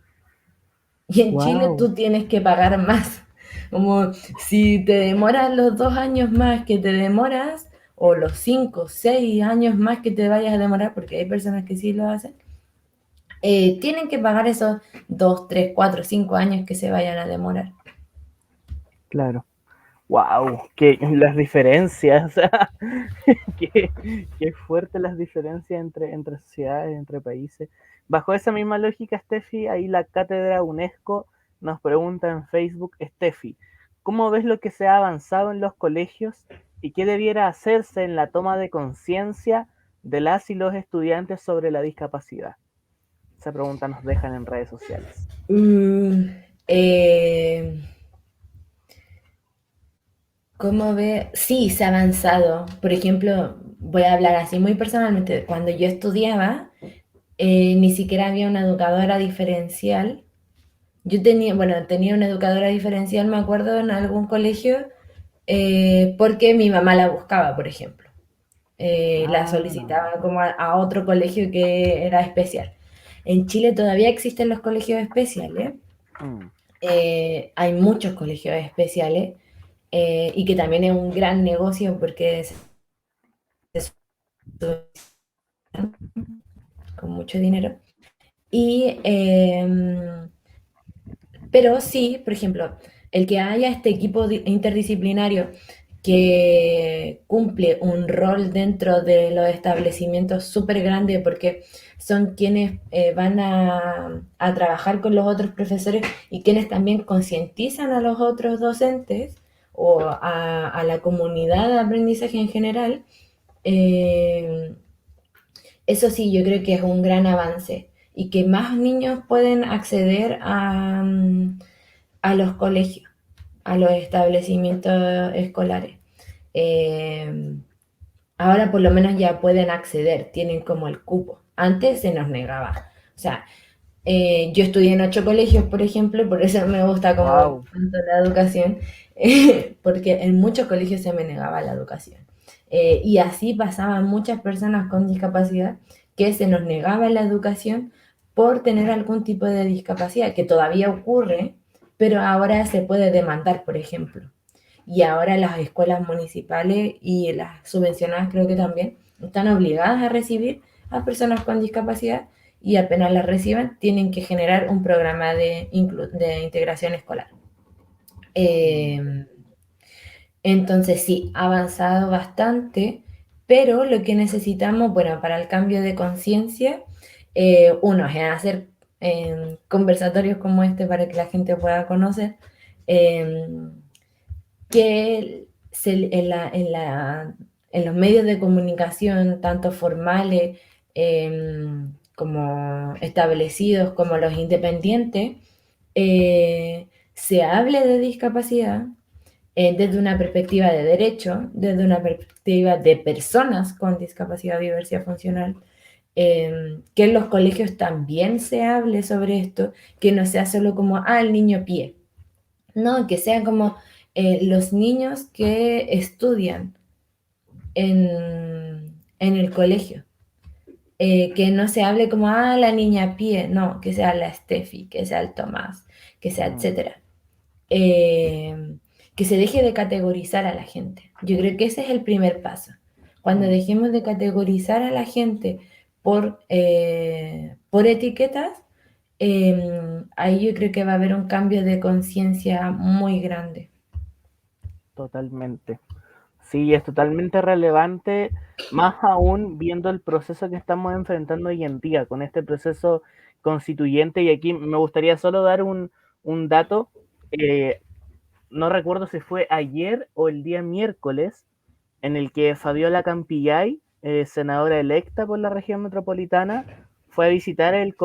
Y en Chile wow, tú tienes que pagar más. Como si te demoras los 2 años más que te demoras, o los 5, 6 años más que te vayas a demorar, porque hay personas que sí lo hacen, tienen que pagar esos 2, 3, 4, 5 años que se vayan a demorar. claro. Wow, que las diferencias, o sea, qué, qué fuerte las diferencias entre sociedades, entre países. Bajo esa misma lógica, Steffi, ahí la cátedra UNESCO nos pregunta en Facebook, Steffi, ¿cómo ves lo que se ha avanzado en los colegios y qué debiera hacerse en la toma de conciencia de las y los estudiantes sobre la discapacidad? Esa pregunta nos dejan en redes sociales. Mm, eh, ¿Cómo ve? Sí, se ha avanzado. Por ejemplo, voy a hablar así muy personalmente. Cuando yo estudiaba, ni siquiera había una educadora diferencial. Yo tenía, bueno, tenía una educadora diferencial, me acuerdo, en algún colegio, porque mi mamá la buscaba, por ejemplo. La Ah, solicitaba como a otro colegio que era especial. En Chile todavía existen los colegios especiales. mm, Hay muchos colegios especiales y que también es un gran negocio porque se con mucho dinero. Y pero sí, por ejemplo, el que haya este equipo interdisciplinario que cumple un rol dentro de los establecimientos súper grande porque son quienes van a trabajar con los otros profesores y quienes también concientizan a los otros docentes o a la comunidad de aprendizaje en general, eh, eso sí, yo creo que es un gran avance y que más niños pueden acceder a los colegios, a los establecimientos escolares. Eh, Ahora por lo menos ya pueden acceder, tienen como el cupo. Antes se nos negaba. O sea, yo estudié en 8 colegios, por ejemplo, por eso me gusta como wow, tanto la educación, porque en muchos colegios se me negaba la educación. Y así pasaban muchas personas con discapacidad que se nos negaba la educación por tener algún tipo de discapacidad, que todavía ocurre, pero ahora se puede demandar, por ejemplo. Y ahora las escuelas municipales y las subvencionadas creo que también están obligadas a recibir a personas con discapacidad y apenas las reciban tienen que generar un programa de integración escolar. mm, Eh, entonces sí, ha avanzado bastante, pero lo que necesitamos, bueno, para el cambio de conciencia, uno es hacer conversatorios como este para que la gente pueda conocer, eh, que en los medios de comunicación, tanto formales como establecidos, como los independientes, se hable de discapacidad, desde una perspectiva de derecho, desde una perspectiva de personas con discapacidad o diversidad funcional, que en los colegios también se hable sobre esto, que no sea solo como, el niño pie, no, que sean como los niños que estudian en el colegio. Que no se hable como, la niña pie, no, que sea la Steffi, que sea el Tomás, que sea Mm, etcétera. Eh, que se deje de categorizar a la gente. Yo creo que ese es el primer paso. Cuando mm. dejemos de categorizar a la gente por etiquetas, ahí yo creo que va a haber un cambio de conciencia muy grande. Totalmente. Sí, es totalmente relevante, más aún viendo el proceso que estamos enfrentando hoy en día, con este proceso constituyente. Y aquí me gustaría solo dar un dato. eh, no recuerdo si fue ayer o el día miércoles, en el que Fabiola Campillay, senadora electa por la región metropolitana, fue a visitar el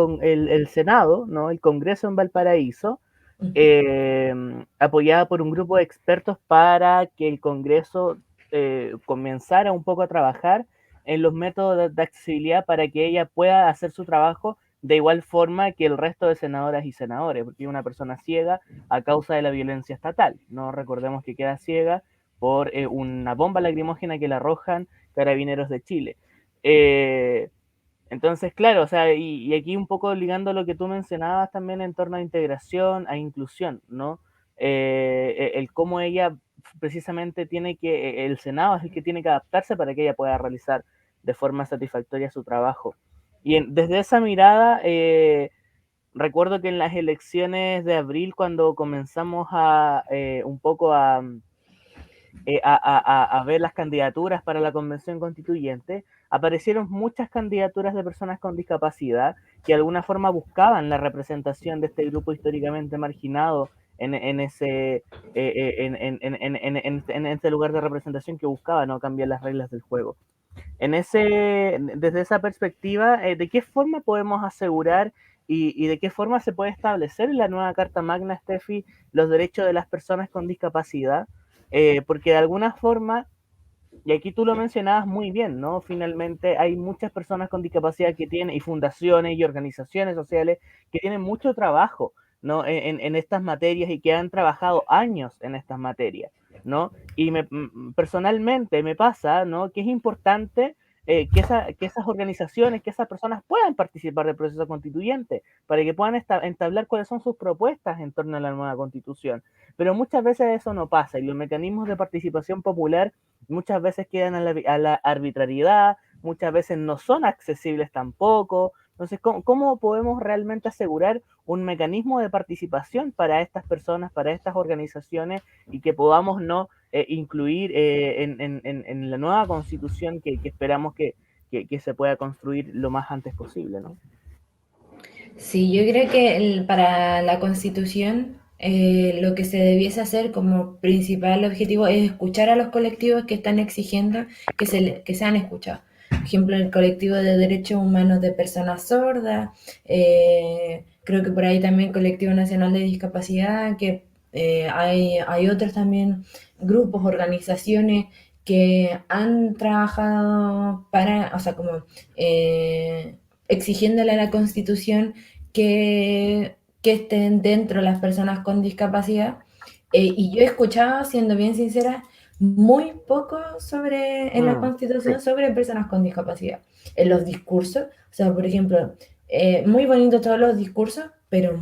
Senado, ¿no? El Congreso en Valparaíso, eh, apoyada por un grupo de expertos para que el Congreso comenzara un poco a trabajar en los métodos de accesibilidad para que ella pueda hacer su trabajo de igual forma que el resto de senadoras y senadores, porque es una persona ciega a causa de la violencia estatal. No recordemos que queda ciega por una bomba lacrimógena que le arrojan carabineros de Chile. Eh, entonces, claro, o sea, y aquí un poco ligando lo que tú mencionabas también en torno a integración, a inclusión, ¿no? El cómo ella precisamente tiene que, el Senado es el que tiene que adaptarse para que ella pueda realizar de forma satisfactoria su trabajo. Y desde esa mirada, recuerdo que en las elecciones de abril, cuando comenzamos a un poco a ver las candidaturas para la convención constituyente, aparecieron muchas candidaturas de personas con discapacidad que de alguna forma buscaban la representación de este grupo históricamente marginado en ese en este lugar de representación que buscaba no cambiar las reglas del juego. Desde esa perspectiva, ¿de qué forma podemos asegurar y de qué forma se puede establecer en la nueva Carta Magna, Steffi, los derechos de las personas con discapacidad? Porque de alguna forma, y aquí tú lo mencionabas muy bien, ¿no? Finalmente hay muchas personas con discapacidad que tienen, y fundaciones y organizaciones sociales que tienen mucho trabajo, ¿no? En estas materias y que han trabajado años en estas materias, ¿no? Y personalmente me pasa, ¿no? Que es importante que esas organizaciones, que esas personas puedan participar del proceso constituyente, para que puedan entablar cuáles son sus propuestas en torno a la nueva constitución. Pero muchas veces eso no pasa y los mecanismos de participación popular muchas veces quedan a la arbitrariedad, muchas veces no son accesibles tampoco. Entonces, ¿cómo podemos realmente asegurar un mecanismo de participación para estas personas, para estas organizaciones y que podamos no incluir en la nueva constitución que esperamos que se pueda construir lo más antes posible, ¿no? Sí, yo creo que para la Constitución lo que se debiese hacer como principal objetivo es escuchar a los colectivos que están exigiendo que sean escuchados. Por ejemplo, el colectivo de derechos humanos de personas sordas, creo que por ahí también Colectivo Nacional de Discapacidad, que hay otros también grupos, organizaciones que han trabajado para, o sea, como exigiéndole a la Constitución que estén dentro las personas con discapacidad. Y yo he escuchado, siendo bien sincera, muy poco en la Sí. Constitución sobre personas con discapacidad. En los discursos, o sea, por ejemplo, muy bonitos todos los discursos, pero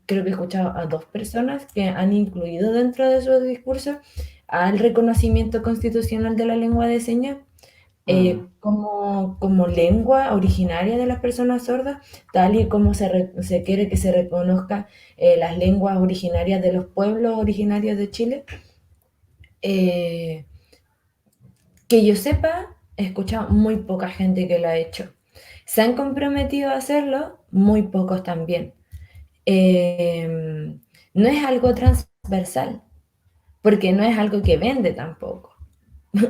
creo que he escuchado a dos personas que han incluido dentro de sus discursos al reconocimiento constitucional de la lengua de señas Mm, como lengua originaria de las personas sordas, tal y como se quiere que se reconozca las lenguas originarias de los pueblos originarios de Chile. Eh, que yo sepa, he escuchado muy poca gente que lo ha hecho. Se han comprometido a hacerlo, muy pocos también. No es algo transversal, porque no es algo que vende tampoco. mm,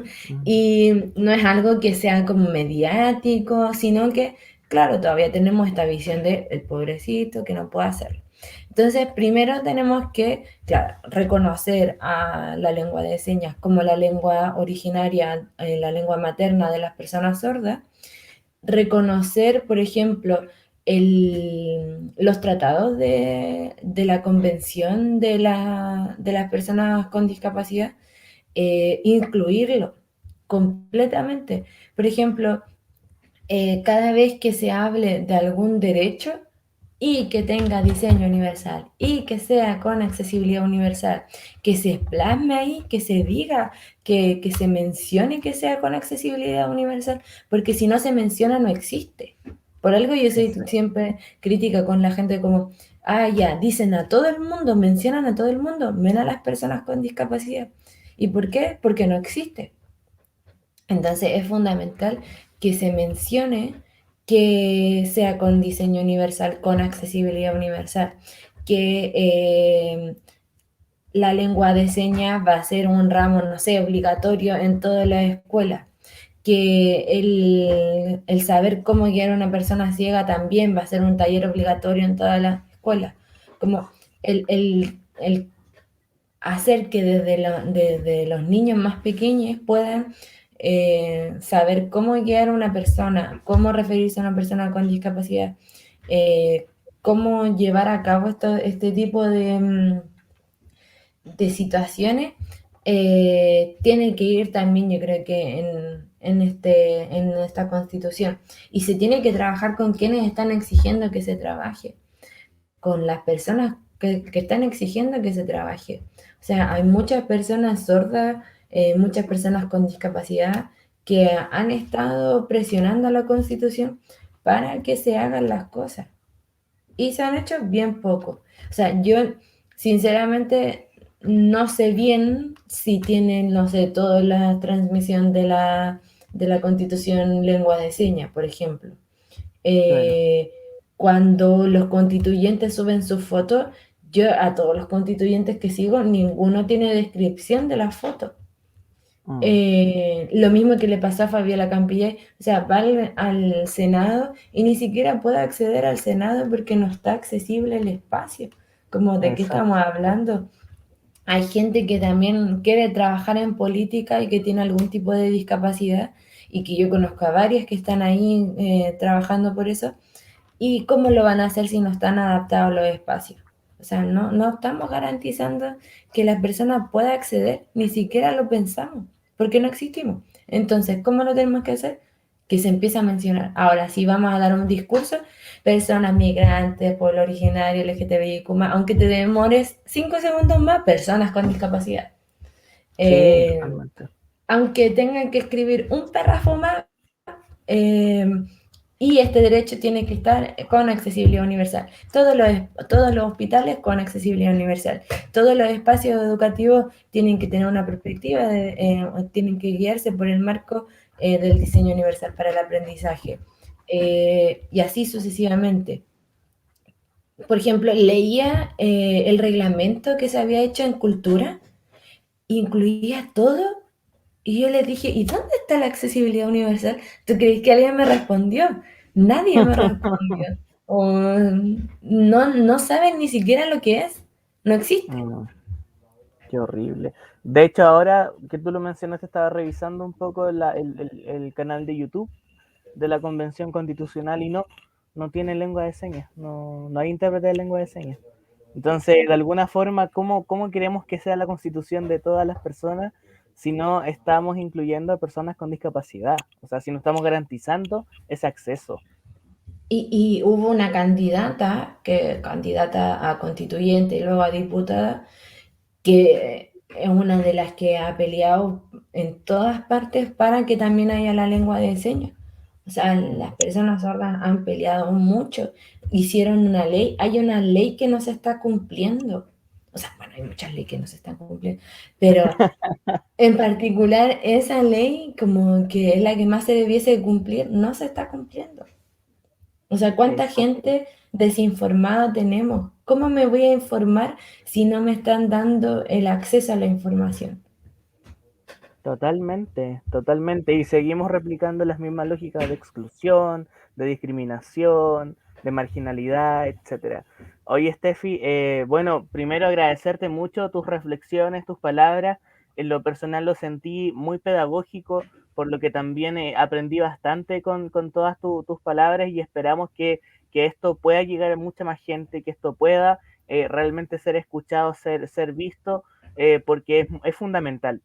Y no es algo que sea como mediático, sino que, claro, todavía tenemos esta visión de el pobrecito que no puede hacerlo. Entonces, primero tenemos que, claro, reconocer a la lengua de señas como la lengua originaria, la lengua materna de las personas sordas, reconocer, por ejemplo, los tratados de la Convención de las Personas con Discapacidad, incluirlo completamente. Por ejemplo, cada vez que se hable de algún derecho y que tenga diseño universal y que sea con accesibilidad universal, que se plasme ahí, que se diga, que se mencione que sea con accesibilidad universal, porque si no se menciona no existe. Por algo yo soy Exacto. siempre crítica con la gente como, ah, ya, dicen a todo el mundo, mencionan a todo el mundo, menos a las personas con discapacidad. ¿Y por qué? Porque no existe. Entonces es fundamental que se mencione que sea con diseño universal, con accesibilidad universal, que la lengua de señas va a ser un ramo, no sé, obligatorio en todas las escuelas, que el saber cómo guiar a una persona ciega también va a ser un taller obligatorio en todas las escuelas, como el hacer que desde los niños más pequeños puedan saber cómo guiar a una persona, cómo referirse a una persona con discapacidad, eh, cómo llevar a cabo este tipo de situaciones, tiene que ir también, yo creo que en esta constitución. Y se tiene que trabajar con quienes están exigiendo que se trabaje, con las personas que están exigiendo que se trabaje. O sea, hay muchas personas sordas, muchas personas con discapacidad que han estado presionando a la Constitución para que se hagan las cosas. Y se han hecho bien poco. O sea, yo sinceramente no sé bien si tienen, no sé, toda la transmisión de la Constitución lengua de señas, por ejemplo. Claro. Eh, Cuando los constituyentes suben sus fotos, yo a todos los constituyentes que sigo, ninguno tiene descripción de la foto. Mm, Lo mismo que le pasó a Fabiola Campillay, o sea, va al Senado y ni siquiera puede acceder al Senado porque no está accesible el espacio. Como de qué estamos exacto. hablando. Hay gente que también quiere trabajar en política y que tiene algún tipo de discapacidad y que yo conozco a varias que están ahí trabajando por eso. ¿Y cómo lo van a hacer si no están adaptados los espacios? O sea, no estamos garantizando que la persona pueda acceder, ni siquiera lo pensamos, porque no existimos. Entonces, ¿cómo lo tenemos que hacer? Que se empiece a mencionar. Ahora, si vamos a dar un discurso, personas migrantes, pueblo originario, LGTBIQ+, aunque te demores 5 segundos más, personas con discapacidad. Sí, Eh, totalmente. Aunque tengan que escribir un párrafo más, eh, y este derecho tiene que estar con accesibilidad universal. Todos los hospitales con accesibilidad universal. Todos los espacios educativos tienen que tener una perspectiva, tienen que guiarse por el marco del diseño universal para el aprendizaje. Y así sucesivamente. Por ejemplo, leía el reglamento que se había hecho en cultura, incluía todo y yo le dije, ¿y dónde está la accesibilidad universal? ¿Tú crees que alguien me respondió? Nadie me respondió. O no saben ni siquiera lo que es. No existe. Mm, qué horrible. De hecho, ahora que tú lo mencionaste, estaba revisando un poco el canal de YouTube de la Convención Constitucional y no tiene lengua de señas, no hay intérprete de lengua de señas. Entonces, de alguna forma, ¿cómo queremos que sea la constitución de todas las personas si no estamos incluyendo a personas con discapacidad? O sea, si no estamos garantizando ese acceso. Y hubo una candidata a constituyente y luego a diputada, que es una de las que ha peleado en todas partes para que también haya la lengua de señas. O sea, las Mm, personas sordas han peleado mucho, hicieron una ley, hay una ley que no se está cumpliendo. O sea, bueno, hay muchas leyes que no se están cumpliendo, pero en particular esa ley, como que es la que más se debiese cumplir, no se está cumpliendo. O sea, ¿cuánta exacto. gente desinformada tenemos? ¿Cómo me voy a informar si no me están dando el acceso a la información? Totalmente, totalmente. Y seguimos replicando las mismas lógicas de exclusión, de discriminación. de marginalidad, etcétera. Oye, Steffi, bueno, primero agradecerte mucho tus reflexiones, tus palabras. En lo personal lo sentí muy pedagógico, por lo que también aprendí bastante con todas tus palabras y esperamos que esto pueda llegar a mucha más gente, que esto pueda realmente ser escuchado, ser visto, porque es fundamental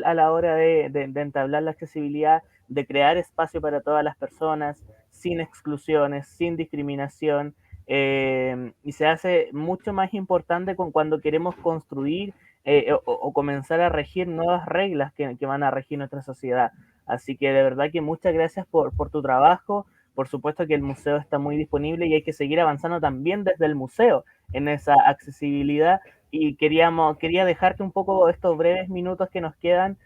a la hora de entablar la accesibilidad, de crear espacio para todas las personas, sin exclusiones, sin discriminación, y se hace mucho más importante cuando queremos construir o comenzar a regir nuevas reglas que van a regir nuestra sociedad. Así que de verdad que muchas gracias por tu trabajo. Por supuesto que el museo está muy disponible y hay que seguir avanzando también desde el museo en esa accesibilidad. Y quería dejarte un poco estos breves minutos que nos quedan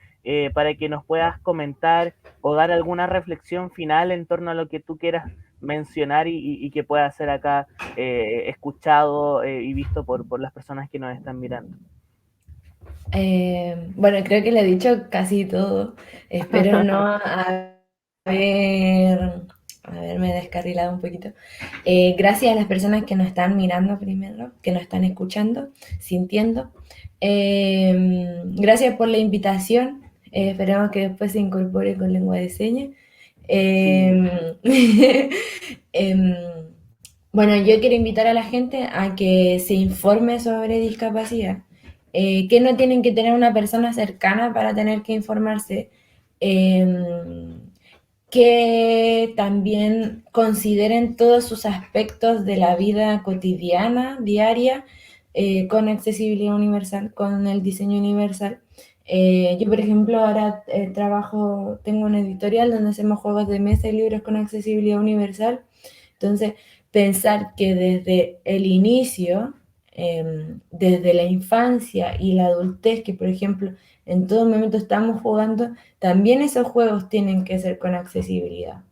para que nos puedas comentar o dar alguna reflexión final en torno a lo que tú quieras mencionar y que pueda ser acá escuchado y visto por las personas que nos están mirando. Bueno, creo que le he dicho casi todo. Espero no haberme descarrilado un poquito. Gracias a las personas que nos están mirando primero, que nos están escuchando, sintiendo. Gracias por la invitación. Esperamos que después se incorpore con lengua de señas. Sí, Em, bueno, yo quiero invitar a la gente a que se informe sobre discapacidad, que no tienen que tener una persona cercana para tener que informarse, eh, que también consideren todos sus aspectos de la vida cotidiana, diaria, con accesibilidad universal, con el diseño universal. Yo, por ejemplo, ahora tengo una editorial donde hacemos juegos de mesa y libros con accesibilidad universal. Entonces, pensar que desde el inicio, desde la infancia y la adultez, que por ejemplo en todo momento estamos jugando, también esos juegos tienen que ser con accesibilidad.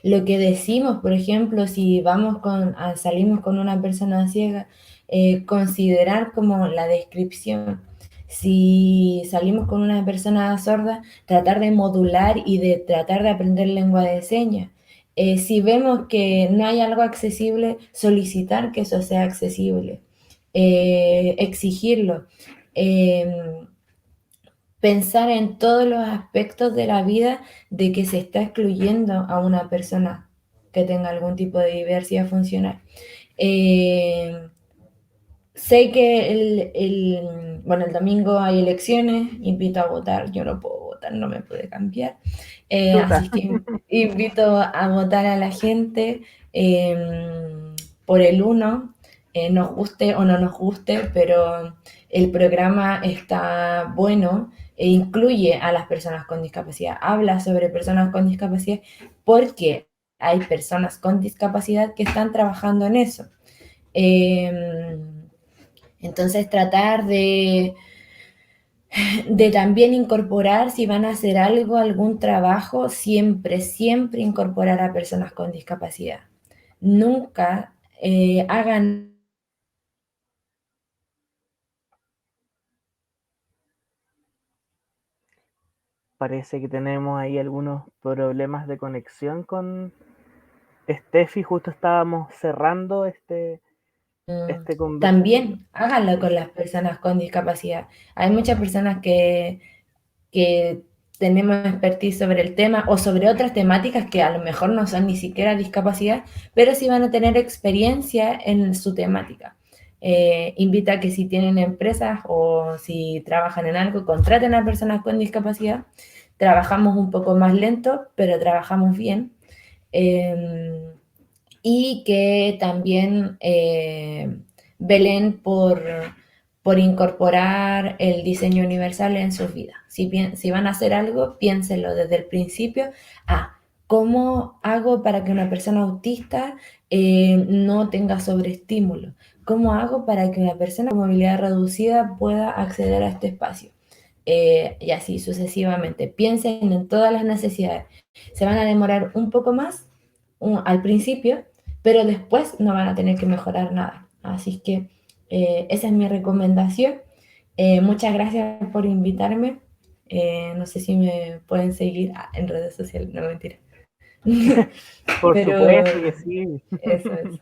Lo que decimos, por ejemplo, si salimos con una persona ciega, considerar como la descripción. Si salimos con una persona sorda, tratar de modular y de tratar de aprender lengua de señas. Si vemos que no hay algo accesible, solicitar que eso sea accesible, exigirlo. Eh, Pensar en todos los aspectos de la vida de que se está excluyendo a una persona que tenga algún tipo de diversidad funcional. Eh, Sé que bueno, el domingo hay elecciones, invito a votar, yo no puedo votar, no me puede cambiar, chuta. así que invito a votar a la gente por el uno, nos guste o no nos guste, pero el programa está bueno e incluye a las personas con discapacidad, habla sobre personas con discapacidad porque hay personas con discapacidad que están trabajando en eso. Eh, entonces tratar de también incorporar, si van a hacer algo, algún trabajo, siempre, siempre incorporar a personas con discapacidad. Nunca hagan... Parece que tenemos ahí algunos problemas de conexión con Steffi. Justo estábamos cerrando este conversatorio. También háganlo con las personas con discapacidad. Hay muchas personas que tenemos expertise sobre el tema o sobre otras temáticas que a lo mejor no son ni siquiera discapacidad, pero sí van a tener experiencia en su temática. Invita a que si tienen empresas o si trabajan en algo, contraten a personas con discapacidad. Trabajamos un poco más lento, pero trabajamos bien. Eh, y que también velen por incorporar el diseño universal en sus vidas. Si van a hacer algo, piénsenlo desde el principio. ¿Cómo hago para que una persona autista no tenga sobreestímulo? ¿Cómo hago para que una persona con movilidad reducida pueda acceder a este espacio? Y así sucesivamente. Piensen en todas las necesidades. Se van a demorar un poco más al principio, pero después no van a tener que mejorar nada. Así que esa es mi recomendación. Muchas gracias por invitarme. No sé si me pueden seguir en redes sociales, no mentira. Por Pero supuesto que sí. eso es.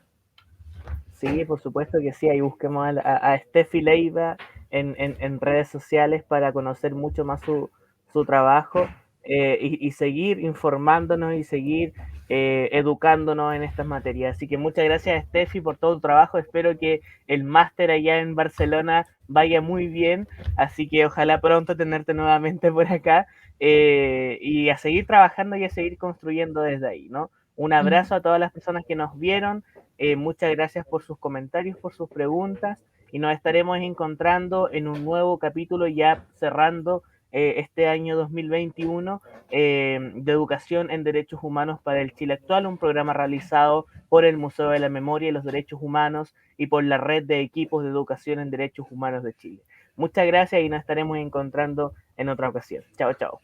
Sí, por supuesto que sí. Ahí busquemos a Steffi Leiva en redes sociales para conocer mucho más su trabajo, y seguir informándonos y seguir educándonos en estas materias. Así que muchas gracias, Steffi, por todo tu trabajo. Espero que el máster allá en Barcelona vaya muy bien. Así que ojalá pronto tenerte nuevamente por acá, y a seguir trabajando y a seguir construyendo desde ahí, ¿no? Un abrazo a todas las personas que nos vieron. Muchas gracias por sus comentarios, por sus preguntas, y nos estaremos encontrando en un nuevo capítulo ya cerrando este año 2021, de Educación en Derechos Humanos para el Chile Actual, un programa realizado por el Museo de la Memoria y los Derechos Humanos y por la Red de Equipos de Educación en Derechos Humanos de Chile. Muchas gracias y nos estaremos encontrando en otra ocasión. Chao, chao.